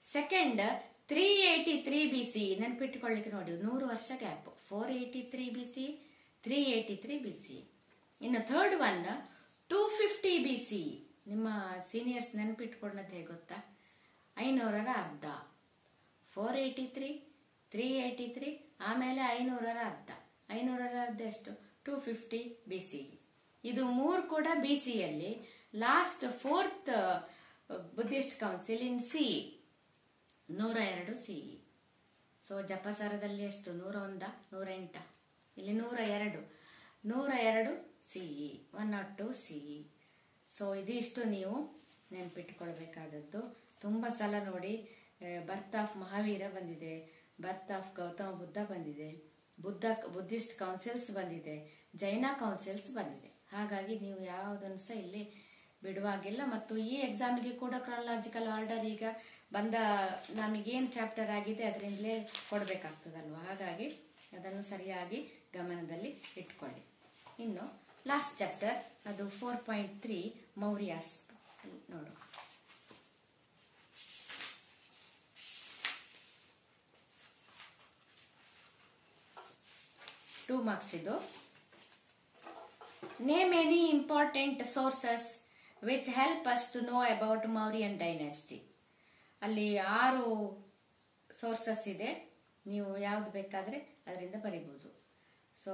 second 383 BCE. ನೆನ್ಪಿಟ್ಟುಕೊಳ್ಳಿಕ್ಕೆ ನೋಡಿ, 100 ವರ್ಷ gap. 483 BCE, 383 BCE. ಇನ್ನು third one 250 BCE. ನಿಮ್ಮ ಸೀನಿಯರ್ಸ್ ನೆನ್ಪಿಟ್ಕೊಂಡದ್ದು ಹೇಗೆ ಗೊತ್ತಾ? 500ರ ಅರ್ಧ. 483, 383, ಆಮೇಲೆ 500ರ ಅರ್ಧ. 500ರ ಅರ್ಧ ಎಷ್ಟು? 250 BCE. ಇದು 3 ಕೂಡ BCಯಲ್ಲಿ. ಲಾಸ್ಟ್ ಫೋರ್ತ್ ಬುದ್ಧಿಸ್ಟ್ ಕೌನ್ಸಿಲ್ ಇನ್ CE 102 CE. ಸೊ ಜಪಸರದಲ್ಲಿ ಎಷ್ಟು? 101, 108, ಇಲ್ಲಿ 102 CE, 102 CE. ಸೊ ಇದಿಷ್ಟು ನೀವು ನೆನ್ಪಿಟ್ಕೊಳ್ಬೇಕಾದದ್ದು. ತುಂಬಾ ಸಲ ನೋಡಿ, ಬರ್ತ್ ಆಫ್ ಮಹಾವೀರ ಬಂದಿದೆ, ಬರ್ತ್ ಆಫ್ ಗೌತಮ ಬುದ್ಧ ಬಂದಿದೆ, ಬುದ್ಧಿಸ್ಟ್ ಕೌನ್ಸಿಲ್ಸ್ ಬಂದಿದೆ, ಜೈನ ಕೌನ್ಸಿಲ್ಸ್ ಬಂದಿದೆ. ಹಾಗಾಗಿ ನೀವು ಯಾವುದನ್ನು ಸಹ ಇಲ್ಲಿ ಬಿಡುವಾಗಿಲ್ಲ. ಮತ್ತು ಈ ಎಕ್ಸಾಮ್ಗೆ ಕೂಡ ಕ್ರಾನಲಾಜಿಕಲ್ ಆರ್ಡರ್ ಈಗ ಬಂದ ನಮಗೇನು ಚಾಪ್ಟರ್ ಆಗಿದೆ ಅದರಿಂದಲೇ ಕೊಡಬೇಕಾಗ್ತದಲ್ವ. ಹಾಗಾಗಿ ಅದನ್ನು ಸರಿಯಾಗಿ ಗಮನದಲ್ಲಿ ಇಟ್ಕೊಳ್ಳಿ. ಇನ್ನು ಲಾಸ್ಟ್ ಚಾಪ್ಟರ್, ಅದು 4.3 ಮೌರ್ಯಾಸ್ ನೋಡು. ಟೂ ಮಾರ್ಕ್ಸ್ ಇದು. Name any important sources which help us to know about Mauryan dynasty. ಅಲ್ಲಿ 6 ಸೋರ್ಸಸ್ ಇದೆ, ನೀವು ಯಾವ್ದು ಬೇಕಾದ್ರೆ ಅದರಿಂದ ಬರಿಬಹುದು. ಸೊ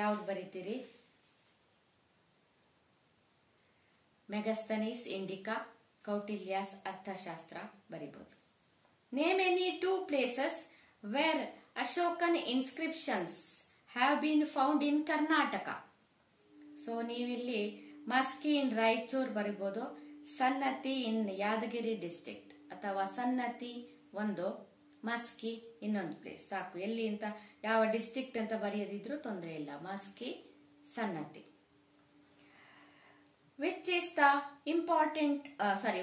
ಯಾವ್ದು ಬರೀತೀರಿ? ಮೆಗಸ್ತನೀಸ್ ಇಂಡಿಕಾ, ಕೌಟಿಲ್ಯಾಸ್ ಅರ್ಥಶಾಸ್ತ್ರ ಬರಿಬಹುದು. Name any 2 places where Ashokan inscriptions have been found in Karnataka. ಸೊ ನೀವಿಲ್ಲಿ ಮಸ್ಕಿ ಇನ್ ರಾಯಚೂರ್ ಬರಿಬಹುದು, ಸನ್ನತಿ ಇನ್ ಯಾದಗಿರಿ ಡಿಸ್ಟ್ರಿಕ್ಟ್, ಅಥವಾ ಸನ್ನತಿ ಒಂದು, ಮಸ್ಕಿ ಇನ್ನೊಂದು ಪ್ಲೇಸ್, ಸಾಕು. ಎಲ್ಲಿ ಅಂತ ಯಾವ ಡಿಸ್ಟ್ರಿಕ್ಟ್ ಅಂತ ಬರೆಯದಿದ್ರು ತೊಂದರೆ ಇಲ್ಲ. Maski, Sannati. Which is the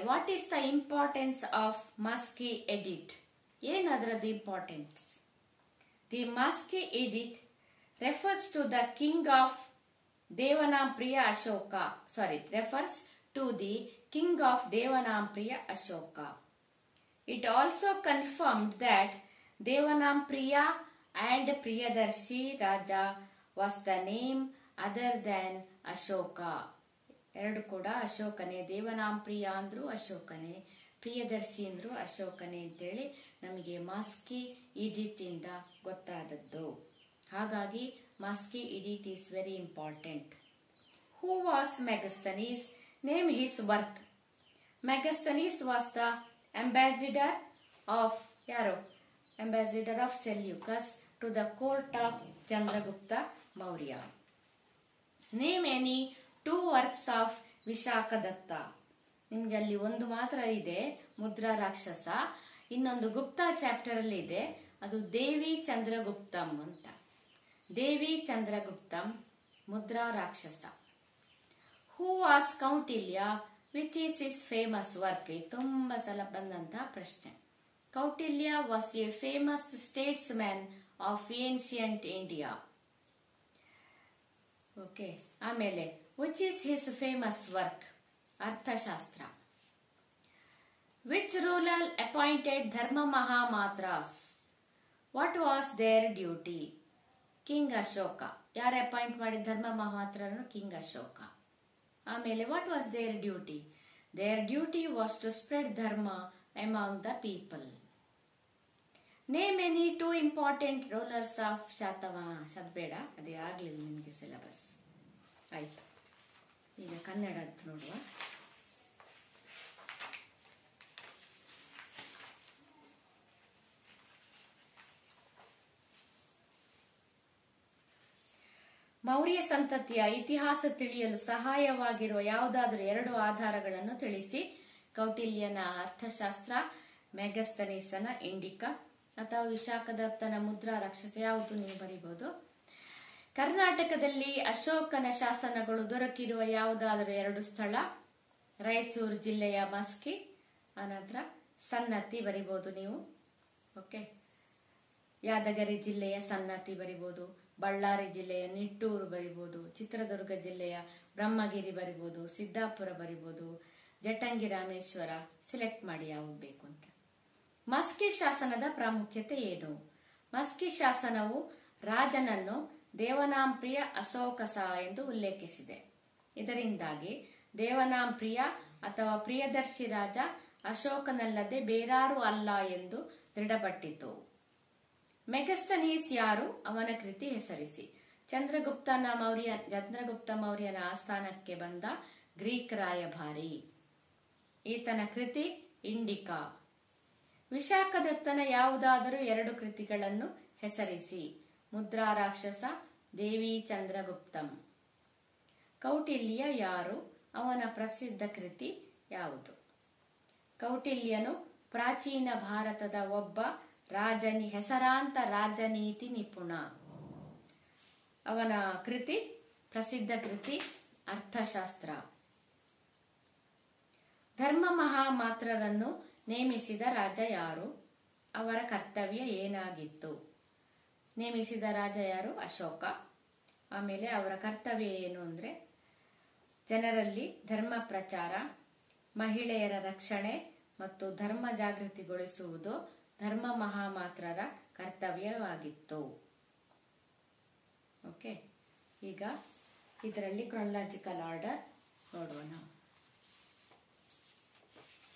what is the importance of Musky Edict? ಏನದರದ್ದು importance? The Musky Edict refers to the king of Devanampriya Ashoka. Refers to the king of Devanampriya Ashoka. It also confirmed that Devanampriya and Priyadarshi Raja was the name other than Ashoka. ಎರಡು ಕೂಡ ಅಶೋಕನೇ. ದೇವನಾಂಪ್ರಿಯ ಅಂದ್ರು ಅಶೋಕನೇ, ಪ್ರಿಯದರ್ಶಿ ಅಂದ್ರು ಅಶೋಕನೇ ಅಂತೇಳಿ ನಮಗೆ Maski edit ಇಂದ ಗೊತ್ತಾದದ್ದು. ಹಾಗಾಗಿ ಮಾಸ್ಕಿ ಇಡಿಟ್ is very important. Who was Megasthenes? Name his work. Megasthenes was the ambassador of ambassador of Seleucus to the court of Chandragupta Maurya. Name any 2 works of Vishakhadatta. ನಿಮ್ಗೆ ಅಲ್ಲಿ ಒಂದು ಮಾತ್ರ ಇದೆ, ಮುದ್ರಾ ರಾಕ್ಷಸ. ಇನ್ನೊಂದು ಗುಪ್ತಾ ಚಾಪ್ಟರ್ ಅಲ್ಲಿ ಇದೆ, ಅದು ದೇವಿ ಚಂದ್ರಗುಪ್ತಂ ಅಂತ. ದೇವಿ ಚಂದ್ರಗುಪ್ತಂ, ಮುದ್ರಾ ರಾಕ್ಷಸ. Who was Kautilya? Which is his famous work? ತುಂಬಾ ಸಲ ಬಂದಂತಹ ಪ್ರಶ್ನೆ. Kautilya was A famous States man of ancient India. Okay. ಆಮೇಲೆ which is his famous work? ಅರ್ಥಶಾಸ್ತ್ರ. Which ruler appointed Dharma Mahamatras? What was their duty? King Ashoka. ಯಾರು appoint ಮಾಡಿದ ಧರ್ಮ ಮಹಾಮಾತ್ರರನ್ನು? King Ashoka. ಆಮೇಲೆ what was their duty? Their duty was to spread dharma among the people. Name any 2 important rulers of Satavahana. ಬೇಡ, ಅದೇ ಆಗ್ಲಿಲ್ಲ ನಿಮಗೆ syllabus. ಆಯ್ತು, ಈಗ ಕನ್ನಡ ನೋಡುವ. ಮೌರ್ಯ ಸಂತತಿಯ ಇತಿಹಾಸ ತಿಳಿಯಲು ಸಹಾಯವಾಗಿರುವ ಯಾವುದಾದರೂ 2 ಆಧಾರಗಳನ್ನು ತಿಳಿಸಿ. ಕೌಟಿಲ್ಯನ ಅರ್ಥಶಾಸ್ತ್ರ, ಮೆಗಸ್ತನೀಸನ ಇಂಡಿಕಾ, ಅಥವಾ ವಿಶಾಖದತ್ತನ ಮುದ್ರಾ ರಾಕ್ಷಸ. ಯಾವುದು ನೀವು ಬರೀಬಹುದು. ಕರ್ನಾಟಕದಲ್ಲಿ ಅಶೋಕನ ಶಾಸನಗಳು ದೊರಕಿರುವ ಯಾವುದಾದರೂ 2 ಸ್ಥಳ. ರಾಯಚೂರು ಜಿಲ್ಲೆಯ ಮಸ್ಕಿ, ಅನಂತರ ಸನ್ನತಿ ಬರಿಬಹುದು ನೀವು. ಓಕೆ. ಯಾದಗಿರಿ ಜಿಲ್ಲೆಯ ಸನ್ನತಿ ಬರಿಬಹುದು, ಬಳ್ಳಾರಿ ಜಿಲ್ಲೆಯ ನಿಟ್ಟೂರು ಬರಿಬಹುದು, ಚಿತ್ರದುರ್ಗ ಜಿಲ್ಲೆಯ ಬ್ರಹ್ಮಗಿರಿ ಬರಿಬಹುದು, ಸಿದ್ದಾಪುರ ಬರಿಬಹುದು, ಜಟಂಗಿ ರಾಮೇಶ್ವರ. ಸಿಲೆಕ್ಟ್ ಮಾಡಿ ಯಾವುದು ಬೇಕು ಅಂತ. ಮಸ್ಕಿ ಶಾಸನದ ಪ್ರಾಮುಖ್ಯತೆ ಏನು? ಮಸ್ಕಿ ಶಾಸನವು ರಾಜನನ್ನು ದೇವನಾಂಪ್ರಿಯ ಅಶೋಕಸ ಎಂದು ಉಲ್ಲೇಖಿಸಿದೆ. ಇದರಿಂದಾಗಿ ದೇವನಾಂಪ್ರಿಯ ಅಥವಾ ಪ್ರಿಯದರ್ಶಿ ರಾಜ ಅಶೋಕನಲ್ಲದೆ ಬೇರಾರೂ ಅಲ್ಲ ಎಂದು ದೃಢಪಟ್ಟಿತು. ಮೆಗಸ್ತನೀಸ್ ಯಾರು? ಅವನ ಕೃತಿ ಹೆಸರಿಸಿ. ಚಂದ್ರಗುಪ್ತ ಮೌರ್ಯನ ಆಸ್ಥಾನಕ್ಕೆ ಬಂದ ಗ್ರೀಕ್ ರಾಯಭಾರಿ. ಈತನ ಕೃತಿ ಇಂಡಿಕಾ. ವಿಶಾಖದತ್ತನ ಯಾವುದಾದರೂ 2 ಕೃತಿಗಳನ್ನು ಹೆಸರಿಸಿ. ಮುದ್ರಾ ರಾಕ್ಷಸ, ದೇವಿ ಚಂದ್ರಗುಪ್ತಂ. ಕೌಟಿಲ್ಯ ಯಾರು? ಅವನ ಪ್ರಸಿದ್ಧ ಕೃತಿ ಯಾವುದು? ಕೌಟಿಲ್ಯನು ಪ್ರಾಚೀನ ಭಾರತದ ಒಬ್ಬ ಹೆಸರಾಂತ ರಾಜನೀತಿ ನಿಪುಣ. ಅವನ ಪ್ರಸಿದ್ಧ ಕೃತಿ ಅರ್ಥಶಾಸ್ತ್ರ. ಧರ್ಮ ಮಹಾಮಾತ್ರರನ್ನು ನೇಮಿಸಿದ ರಾಜ ಯಾರು? ಅವರ ಕರ್ತವ್ಯ ಏನಾಗಿತ್ತು? ನೇಮಿಸಿದ ರಾಜ ಯಾರು? ಅಶೋಕ. ಆಮೇಲೆ ಅವರ ಕರ್ತವ್ಯ ಏನು ಅಂದ್ರೆ ಜನರಲ್ಲಿ ಧರ್ಮ ಪ್ರಚಾರ, ಮಹಿಳೆಯರ ರಕ್ಷಣೆ ಮತ್ತು ಧರ್ಮ ಜಾಗೃತಿಗೊಳಿಸುವುದು ಧರ್ಮ ಮಹಾಮಾತ್ರರ ಕರ್ತವ್ಯವಾಗಿತ್ತು. ಓಕೆ. ಈಗ ಇದರಲ್ಲಿ ಕ್ರೊನಾಲಜಿಕಲ್ ಆರ್ಡರ್ ನೋಡುವ. ನಾವು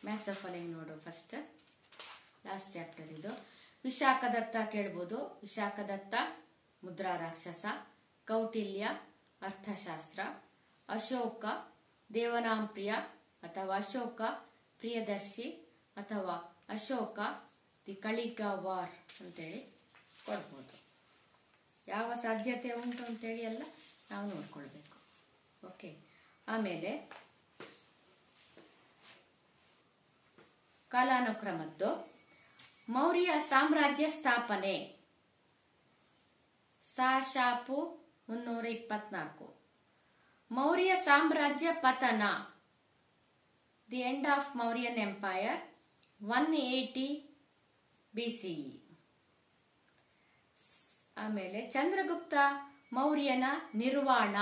ಮ್ಯಾಥ್ಸ್ ಆಫ್ ಫಾಲೋಯಿಂಗ್ ನೋಡುವ. ಫಸ್ಟ್ ಲಾಸ್ಟ್ ಚಾಪ್ಟರ್ ಇದು. ವಿಶಾಖದತ್ತ ಕೇಳ್ಬೋದು. ವಿಶಾಖದತ್ತ ಮುದ್ರಾ ರಾಕ್ಷಸ, ಕೌಟಿಲ್ಯ ಅರ್ಥಶಾಸ್ತ್ರ, ಅಶೋಕ ದೇವನಾಂಪ್ರಿಯ ಅಥವಾ ಅಶೋಕ ಪ್ರಿಯದರ್ಶಿ ಅಥವಾ ಅಶೋಕ ದಿ ಕಳಿಂಗ ವಾರ್ ಅಂತೇಳಿ ಕೊಡ್ಬೋದು. ಯಾವ ಸಾಧ್ಯತೆ ಉಂಟು ಅಂತೇಳಿ ಎಲ್ಲ ನಾವು ನೋಡ್ಕೊಳ್ಬೇಕು. ಓಕೆ. ಆಮೇಲೆ ಕಾಲಾನುಕ್ರಮದ್ದು ಮೌರ್ಯ ಸಾಮ್ರಾಜ್ಯ ಸ್ಥಾಪನೆ ಸಾ.ಶ.ಪೂ. 324. ಮೌರ್ಯ ಸಾಮ್ರಾಜ್ಯ ಪತನ the end of Mauryan empire 180 BCE. ಆಮೇಲೆ ಚಂದ್ರಗುಪ್ತ ಮೌರ್ಯನ nirvana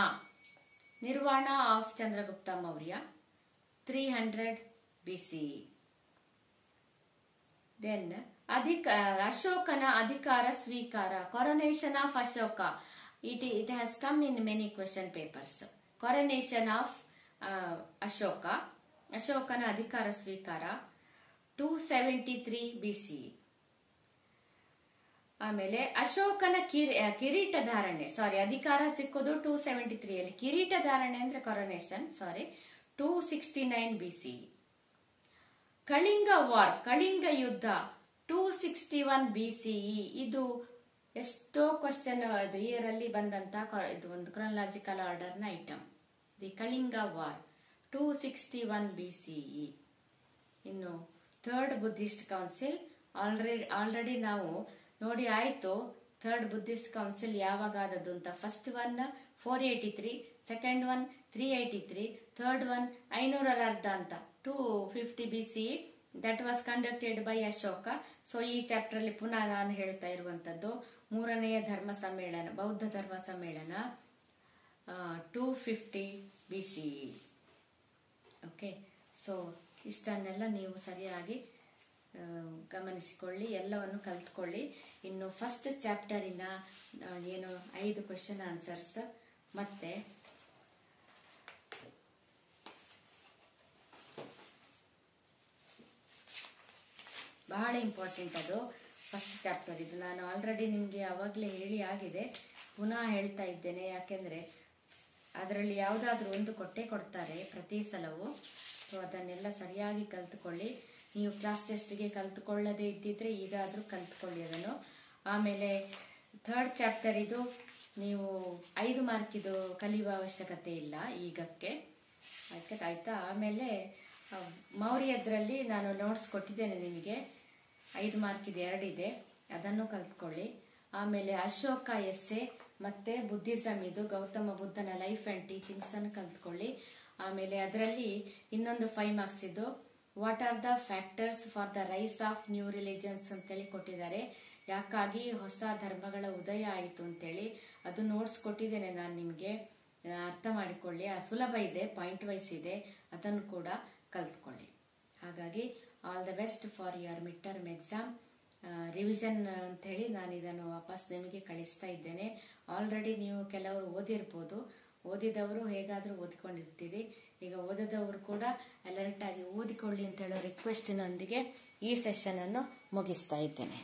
of Chandragupta Maurya 300 BCE. Then ಅಶೋಕನ ಅಧಿಕಾರ ಸ್ವೀಕಾರ coronation of Ashoka. It has come in many question papers. Coronation of ಅಶೋಕನ ಅಧಿಕಾರ ಸ್ವೀಕಾರ 273 BCE. ಆಮೇಲೆ ಅಶೋಕನ ಕಿರೀಟ ಧಾರಣೆ, ಅಧಿಕಾರ ಸಿಕ್ಕೋದು 273 ಅಲ್ಲಿ, ಕಿರೀಟ ಧಾರಣೆ ಅಂದ್ರೆ ಕೊರೊನೇಷನ್ 269 BCE. ಕಳಿಂಗ ವಾರ್, ಕಳಿಂಗ ಯುದ್ಧ 261 BCE. ಇದು ಎಷ್ಟೋ ಕ್ವಶನ್ ಇಯರ್ ಅಲ್ಲಿ ಬಂದಂತ ಇದು ಒಂದು ಕ್ರೊನಾಲಜಿಕಲ್ ಆರ್ಡರ್ ನ item. The Kalinga war 261 BCE. ಇನ್ನು ಥರ್ಡ್ ಬುದ್ಧಿಸ್ಟ್ ಕೌನ್ಸಿಲ್ ಆಲ್ರೆಡಿ ನಾವು ನೋಡಿ ಆಯ್ತು. ಥರ್ಡ್ ಬುದ್ಧಿಸ್ಟ್ ಕೌನ್ಸಿಲ್ ಯಾವಾಗ ಆದದ್ದು ಅಂತ. First one 483, second one 383, third one 500 ಅಂತ 250 BCE. That was conducted by Ashoka. So ಈ ಚಾಪ್ಟರ್ ಅಲ್ಲಿ ಪುನಃ ನಾನು ಹೇಳ್ತಾ ಇರುವಂತದ್ದು ಮೂರನೆಯ ಧರ್ಮ ಸಮ್ಮೇಳನ, ಬೌದ್ಧ ಧರ್ಮ ಸಮ್ಮೇಳನ 250 BCE. ಓಕೆ. ಸೊ ಇಷ್ಟನ್ನೆಲ್ಲ ನೀವು ಸರಿಯಾಗಿ ಗಮನಿಸಿಕೊಳ್ಳಿ, ಎಲ್ಲವನ್ನು ಕಲ್ತ್ಕೊಳ್ಳಿ. ಇನ್ನು ಫಸ್ಟ್ ಚಾಪ್ಟರಿನ ಏನು 5 ಕ್ವೆಶ್ಚನ್ ಆನ್ಸರ್ಸ್ ಮತ್ತೆ ಬಹಳ ಇಂಪಾರ್ಟೆಂಟ್ ಅದು ಫಸ್ಟ್ ಚಾಪ್ಟರ್. ಇದು ನಾನು ಆಲ್ರೆಡಿ ನಿಮಗೆ ಅವಾಗಲೇ ಹೇಳಿ ಆಗಿದೆ, ಪುನಃ ಹೇಳ್ತಾ ಇದ್ದೇನೆ. ಯಾಕೆಂದ್ರೆ ಅದರಲ್ಲಿ ಯಾವುದಾದ್ರೂ ಒಂದು ಕೊಡ್ತಾರೆ ಪ್ರತಿ ಸಲವೂ. ಸೊ ಅದನ್ನೆಲ್ಲ ಸರಿಯಾಗಿ ಕಲ್ತ್ಕೊಳ್ಳಿ. ನೀವು ಕ್ಲಾಸ್ ಟೆಸ್ಟ್ಗೆ ಕಲ್ತ್ಕೊಳ್ಳದೆ ಇದ್ದಿದ್ರೆ ಈಗಾದ್ರೂ ಕಲ್ತ್ಕೊಳ್ಳಿ ಅದನ್ನು. ಆಮೇಲೆ ಥರ್ಡ್ ಚಾಪ್ಟರ್ ಇದು ನೀವು 5 ಮಾರ್ಕಿದು ಕಲಿಯುವ ಅವಶ್ಯಕತೆ ಇಲ್ಲ ಈಗಕ್ಕೆ, ಆಯ್ತಾ. ಆಮೇಲೆ ಮೌರ್ಯದ್ರಲ್ಲಿ ನಾನು ನೋಟ್ಸ್ ಕೊಟ್ಟಿದ್ದೇನೆ ನಿಮಗೆ, 5 ಮಾರ್ಕಿದು 2 ಇದೆ, ಅದನ್ನು ಕಲ್ತ್ಕೊಳ್ಳಿ. ಆಮೇಲೆ ಅಶೋಕ ಎಸ್ಸೆ ಮತ್ತೆ ಬುದ್ಧಿಸಮ್, ಇದು ಗೌತಮ ಬುದ್ಧನ ಲೈಫ್ ಅಂಡ್ ಟೀಚಿಂಗ್ಸ್ ಅನ್ನು ಕಲ್ತ್ಕೊಳ್ಳಿ. ಆಮೇಲೆ ಅದರಲ್ಲಿ ಇನ್ನೊಂದು 5 ಮಾರ್ಕ್ಸ್ ಇದು what are the factors for the rice of new religions ಅಂತೇಳಿ ಕೊಟ್ಟಿದ್ದಾರೆ. ಯಾಕಾಗಿ ಹೊಸ ಧರ್ಮಗಳ ಉದಯ ಆಯಿತು ಅಂತೇಳಿ ಅದು ನೋಟ್ಸ್ ಕೊಟ್ಟಿದ್ದೇನೆ ನಾನು ನಿಮಗೆ, ಅರ್ಥ ಮಾಡಿಕೊಳ್ಳಿ. ಸುಲಭ ಇದೆ, ಪಾಯಿಂಟ್ ವೈಸ್ ಇದೆ, ಅದನ್ನು ಕೂಡ ಕಲ್ತ್ಕೊಳ್ಳಿ. ಹಾಗಾಗಿ all the best for your mid term exam. Revision ಅಂತ ಹೇಳಿ ನಾನು ಇದನ್ನು ವಾಪಸ್ ನಿಮಗೆ ಕಳಿಸ್ತಾ ಇದ್ದೇನೆ. ಆಲ್ರೆಡಿ ನೀವು ಕೆಲವರು ಓದಿರ್ಬೋದು, ಓದಿದವರು ಹೇಗಾದ್ರೂ ಓದಿಕೊಂಡಿರ್ತೀರಿ. ಈಗ ಓದದವರು ಕೂಡ ಅಲರ್ಟ್ ಆಗಿ ಓದಿಕೊಳ್ಳಿ ಅಂತ ಹೇಳೋ ರಿಕ್ವೆಸ್ಟ್ನೊಂದಿಗೆ ಈ ಸೆಷನ್ ಅನ್ನು ಮುಗಿಸ್ತಾ ಇದ್ದೇನೆ.